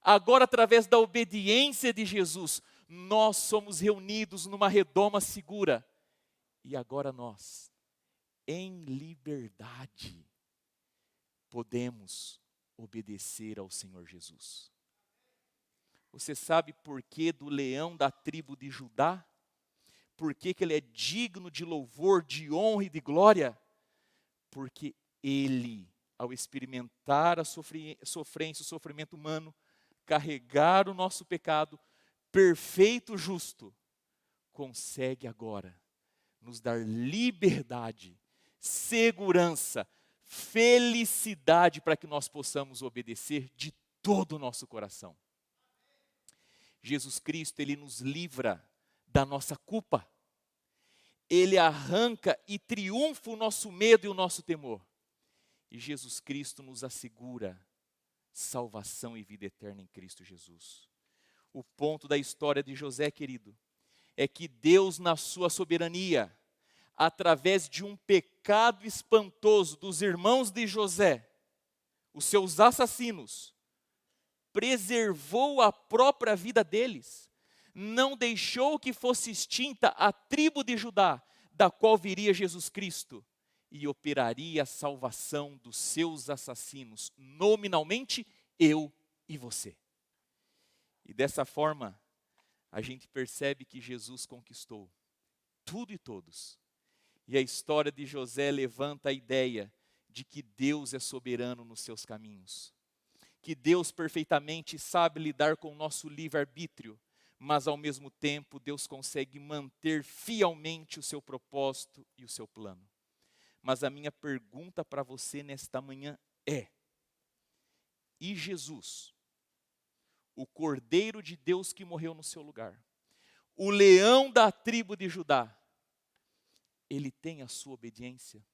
[SPEAKER 1] agora através da obediência de Jesus, nós somos reunidos numa redoma segura. E agora nós, em liberdade, podemos obedecer ao Senhor Jesus. Você sabe por que do leão da tribo de Judá? Por que ele é digno de louvor, de honra e de glória? Porque ele, ao experimentar a sofrência, o sofrimento humano, carregar o nosso pecado, perfeito, justo, consegue agora nos dar liberdade, segurança, felicidade para que nós possamos obedecer de todo o nosso coração. Jesus Cristo, Ele nos livra da nossa culpa. Ele arranca e triunfa o nosso medo e o nosso temor. E Jesus Cristo nos assegura salvação e vida eterna em Cristo Jesus. O ponto da história de José, querido, é que Deus, na sua soberania, através de um pecado espantoso dos irmãos de José, os seus assassinos, preservou a própria vida deles, não deixou que fosse extinta a tribo de Judá, da qual viria Jesus Cristo, e operaria a salvação dos seus assassinos, nominalmente, eu e você. E dessa forma, a gente percebe que Jesus conquistou tudo e todos. E a história de José levanta a ideia de que Deus é soberano nos seus caminhos. Que Deus perfeitamente sabe lidar com o nosso livre-arbítrio, mas ao mesmo tempo Deus consegue manter fielmente o seu propósito e o seu plano. Mas a minha pergunta para você nesta manhã é: e Jesus, o Cordeiro de Deus que morreu no seu lugar, o leão da tribo de Judá, ele tem a sua obediência?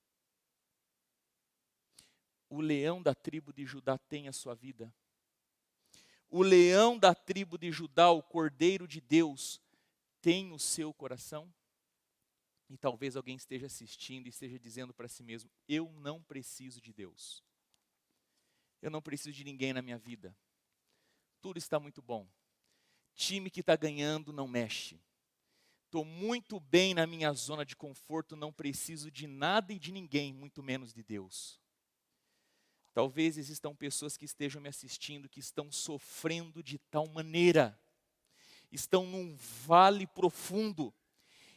[SPEAKER 1] O leão da tribo de Judá tem a sua vida? O leão da tribo de Judá, o Cordeiro de Deus, tem o seu coração? E talvez alguém esteja assistindo e esteja dizendo para si mesmo: eu não preciso de Deus. Eu não preciso de ninguém na minha vida. Tudo está muito bom. Time que está ganhando não mexe. Estou muito bem na minha zona de conforto, não preciso de nada e de ninguém, muito menos de Deus. Talvez existam pessoas que estejam me assistindo, que estão sofrendo de tal maneira, estão num vale profundo,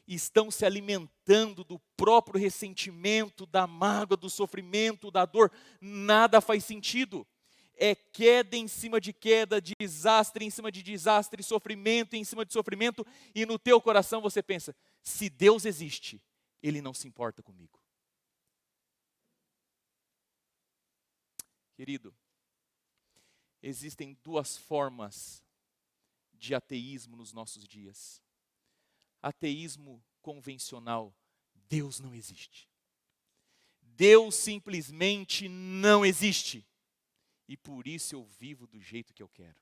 [SPEAKER 1] estão se alimentando do próprio ressentimento, da mágoa, do sofrimento, da dor, nada faz sentido. É queda em cima de queda, desastre em cima de desastre, sofrimento em cima de sofrimento, e no teu coração você pensa: se Deus existe, Ele não se importa comigo. Querido, existem duas formas de ateísmo nos nossos dias. Ateísmo convencional: Deus não existe. Deus simplesmente não existe. E por isso eu vivo do jeito que eu quero.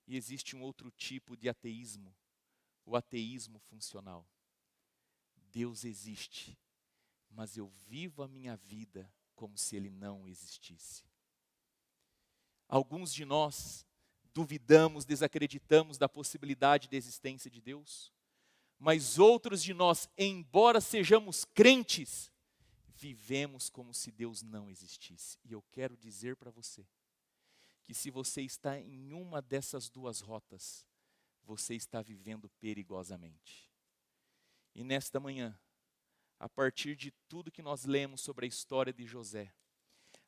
[SPEAKER 1] E existe um outro tipo de ateísmo, o ateísmo funcional. Deus existe, mas eu vivo a minha vida como se Ele não existisse. Alguns de nós duvidamos, desacreditamos da possibilidade da existência de Deus, mas outros de nós, embora sejamos crentes, vivemos como se Deus não existisse. E eu quero dizer para você, que se você está em uma dessas duas rotas, você está vivendo perigosamente. E nesta manhã, a partir de tudo que nós lemos sobre a história de José,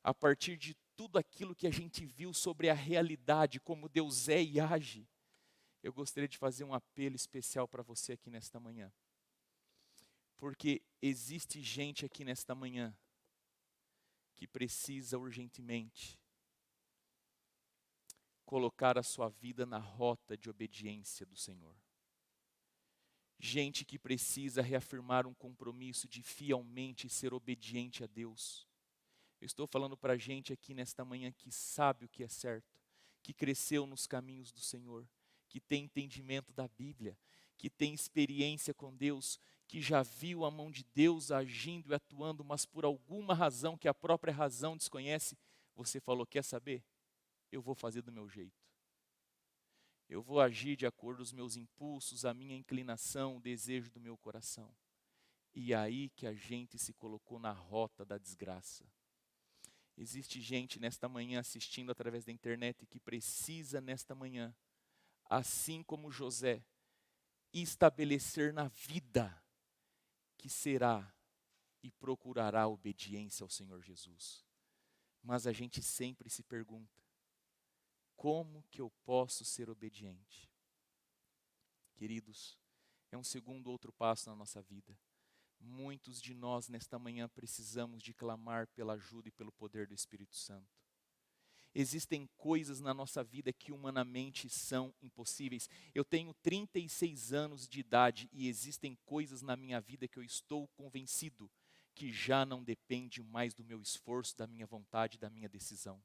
[SPEAKER 1] a partir de tudo aquilo que a gente viu sobre a realidade, como Deus é e age, eu gostaria de fazer um apelo especial para você aqui nesta manhã. Porque existe gente aqui nesta manhã que precisa urgentemente colocar a sua vida na rota de obediência do Senhor. Gente que precisa reafirmar um compromisso de fielmente ser obediente a Deus. Eu estou falando para gente aqui nesta manhã que sabe o que é certo, que cresceu nos caminhos do Senhor, que tem entendimento da Bíblia, que tem experiência com Deus, que já viu a mão de Deus agindo e atuando, mas por alguma razão que a própria razão desconhece, você falou: quer saber? Eu vou fazer do meu jeito. Eu vou agir de acordo com os meus impulsos, a minha inclinação, o desejo do meu coração. E é aí que a gente se colocou na rota da desgraça. Existe gente nesta manhã assistindo através da internet que precisa nesta manhã, assim como José, estabelecer na vida que será e procurará obediência ao Senhor Jesus. Mas a gente sempre se pergunta: como que eu posso ser obediente? Queridos, é um segundo outro passo na nossa vida. Muitos de nós nesta manhã precisamos de clamar pela ajuda e pelo poder do Espírito Santo. Existem coisas na nossa vida que humanamente são impossíveis. Eu tenho 36 anos de idade e existem coisas na minha vida que eu estou convencido que já não depende mais do meu esforço, da minha vontade, da minha decisão.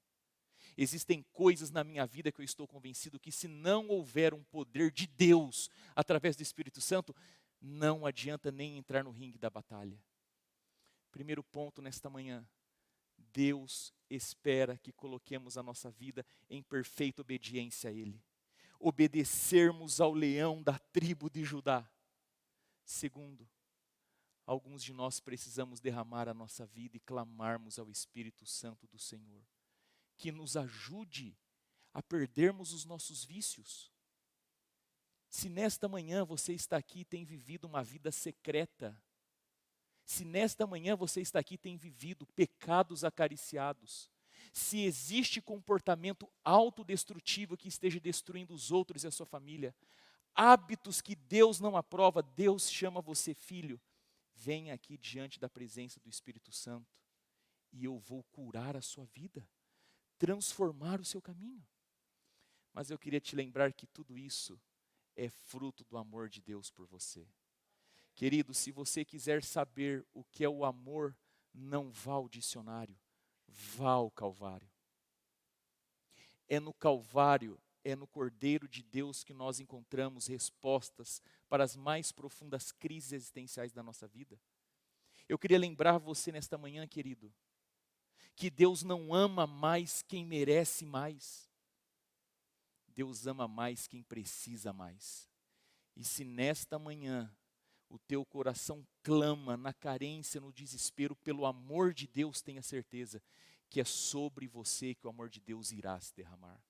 [SPEAKER 1] Existem coisas na minha vida que eu estou convencido que, se não houver um poder de Deus através do Espírito Santo, não adianta nem entrar no ringue da batalha. Primeiro ponto nesta manhã: Deus espera que coloquemos a nossa vida em perfeita obediência a Ele. Obedecermos ao leão da tribo de Judá. Segundo, alguns de nós precisamos derramar a nossa vida e clamarmos ao Espírito Santo do Senhor, que nos ajude a perdermos os nossos vícios. Se nesta manhã você está aqui e tem vivido uma vida secreta, se nesta manhã você está aqui e tem vivido pecados acariciados, se existe comportamento autodestrutivo que esteja destruindo os outros e a sua família, hábitos que Deus não aprova, Deus chama você: filho, venha aqui diante da presença do Espírito Santo e eu vou curar a sua vida, transformar o seu caminho. Mas eu queria te lembrar que tudo isso é fruto do amor de Deus por você. Querido, se você quiser saber o que é o amor, não vá ao dicionário, vá ao Calvário. É no Calvário, é no Cordeiro de Deus que nós encontramos respostas para as mais profundas crises existenciais da nossa vida. Eu queria lembrar você nesta manhã, querido, que Deus não ama mais quem merece mais. Deus ama mais quem precisa mais. E se nesta manhã o teu coração clama na carência, no desespero, pelo amor de Deus, tenha certeza que é sobre você que o amor de Deus irá se derramar.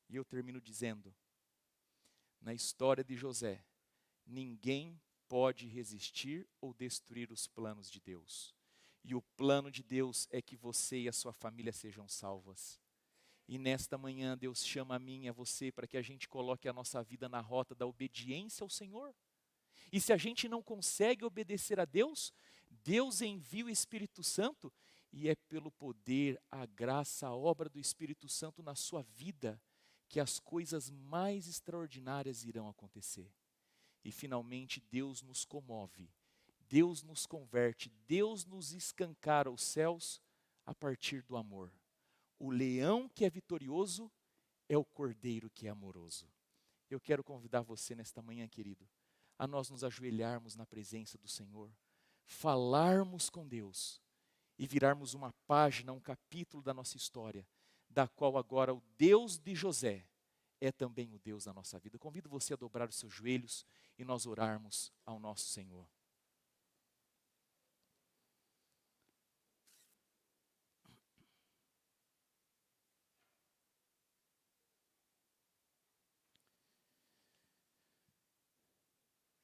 [SPEAKER 1] E eu termino dizendo, na história de José, ninguém pode resistir ou destruir os planos de Deus. E o plano de Deus é que você e a sua família sejam salvas. E nesta manhã Deus chama a mim e a você para que a gente coloque a nossa vida na rota da obediência ao Senhor. E se a gente não consegue obedecer a Deus, Deus envia o Espírito Santo e é pelo poder, a graça, a obra do Espírito Santo na sua vida que as coisas mais extraordinárias irão acontecer. E finalmente Deus nos comove, Deus nos converte, Deus nos escancara os céus a partir do amor. O leão que é vitorioso é o cordeiro que é amoroso. Eu quero convidar você nesta manhã, querido, a nós nos ajoelharmos na presença do Senhor, falarmos com Deus e virarmos uma página, um capítulo da nossa história, da qual agora o Deus de José é também o Deus da nossa vida. Convido você a dobrar os seus joelhos e nós orarmos ao nosso Senhor.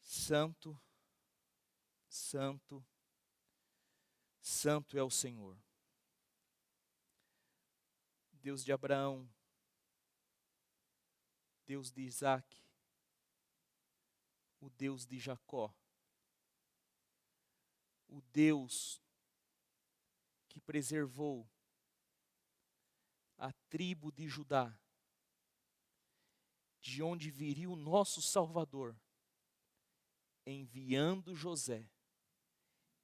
[SPEAKER 1] Santo, santo, santo é o Senhor. Deus de Abraão, Deus de Isaac, o Deus de Jacó, o Deus que preservou a tribo de Judá, de onde viria o nosso Salvador, enviando José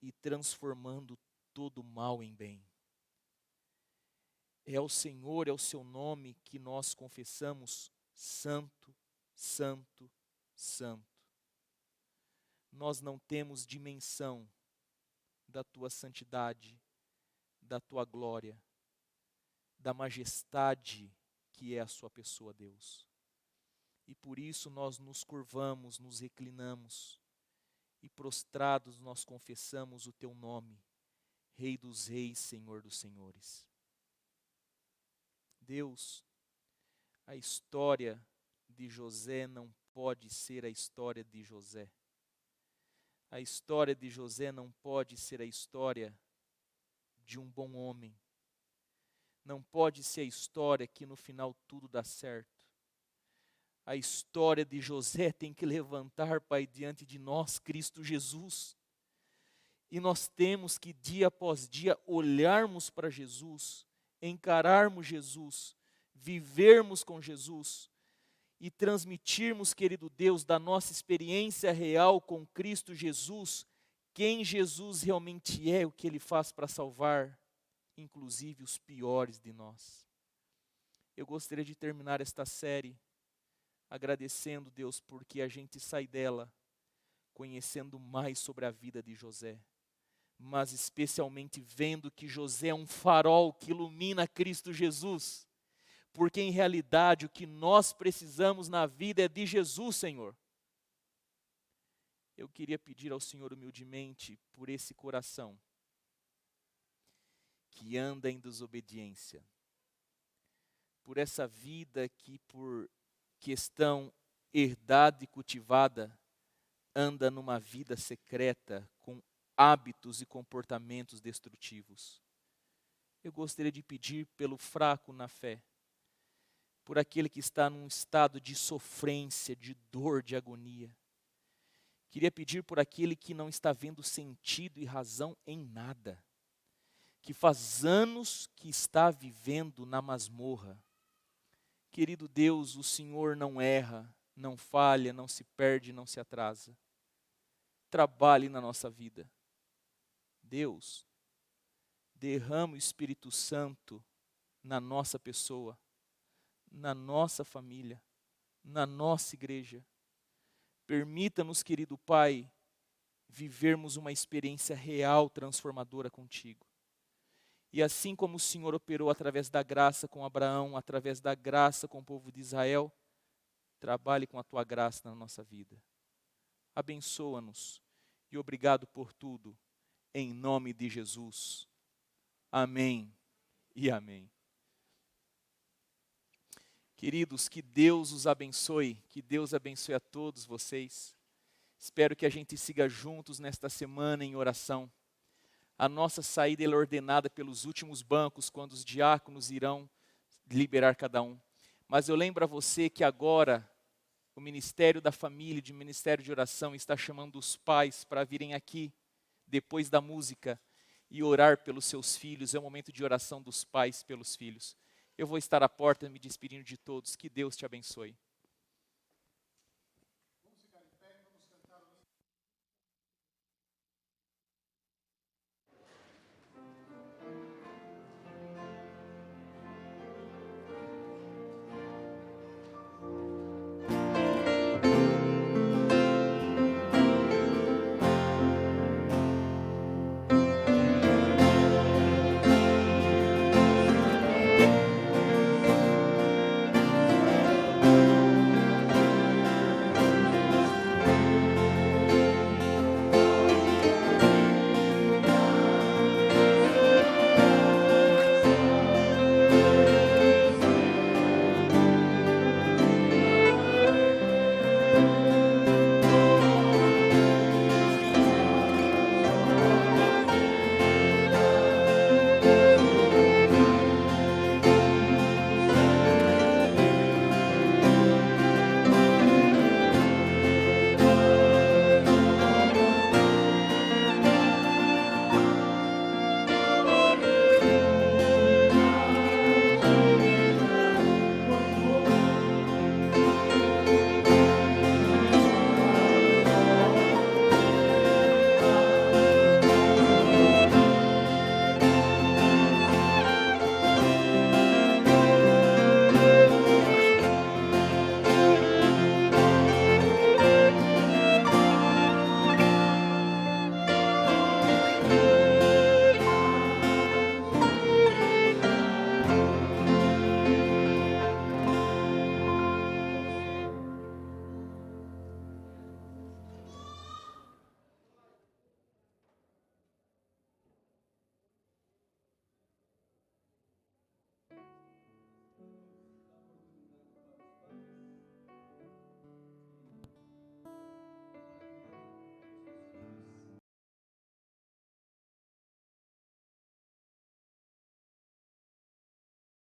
[SPEAKER 1] e transformando todo mal em bem. É ao Senhor, é o seu nome que nós confessamos: Santo, Santo, Santo. Nós não temos dimensão da tua santidade, da tua glória, da majestade que é a sua pessoa, Deus. E por isso nós nos curvamos, nos reclinamos e prostrados nós confessamos o teu nome, Rei dos reis, Senhor dos senhores. Deus, a história de José não pode ser a história de José. A história de José não pode ser a história de um bom homem. Não pode ser a história que no final tudo dá certo. A história de José tem que levantar, Pai, diante de nós, Cristo Jesus. E nós temos que, dia após dia, olharmos para Jesus, encararmos Jesus, vivermos com Jesus e transmitirmos, querido Deus, da nossa experiência real com Cristo Jesus, quem Jesus realmente é, o que Ele faz para salvar, inclusive os piores de nós. Eu gostaria de terminar esta série agradecendo, Deus, porque a gente sai dela conhecendo mais sobre a vida de José, mas especialmente vendo que José é um farol que ilumina Cristo Jesus, porque em realidade o que nós precisamos na vida é de Jesus, Senhor. Eu queria pedir ao Senhor humildemente por esse coração que anda em desobediência, por essa vida que por questão herdada e cultivada anda numa vida secreta com hábitos e comportamentos destrutivos. Eu gostaria de pedir pelo fraco na fé, por aquele que está num estado de sofrência, de dor, de agonia. Queria pedir por aquele que não está vendo sentido e razão em nada, que faz anos que está vivendo na masmorra. Querido Deus, o Senhor não erra, não falha, não se perde, não se atrasa. Trabalhe na nossa vida. Deus, derrama o Espírito Santo na nossa pessoa, na nossa família, na nossa igreja. Permita-nos, querido Pai, vivermos uma experiência real, transformadora contigo. E assim como o Senhor operou através da graça com Abraão, através da graça com o povo de Israel, trabalhe com a tua graça na nossa vida. Abençoa-nos e obrigado por tudo, em nome de Jesus. Amém e amém. Queridos, que Deus os abençoe, que Deus abençoe a todos vocês. Espero que a gente siga juntos nesta semana em oração. A nossa saída é ordenada pelos últimos bancos, quando os diáconos irão liberar cada um. Mas eu lembro a você que agora o Ministério da Família, o Ministério de Oração, está chamando os pais para virem aqui, depois da música, e orar pelos seus filhos. É um momento de oração dos pais pelos filhos. Eu vou estar à porta me despedindo de todos. Que Deus te abençoe.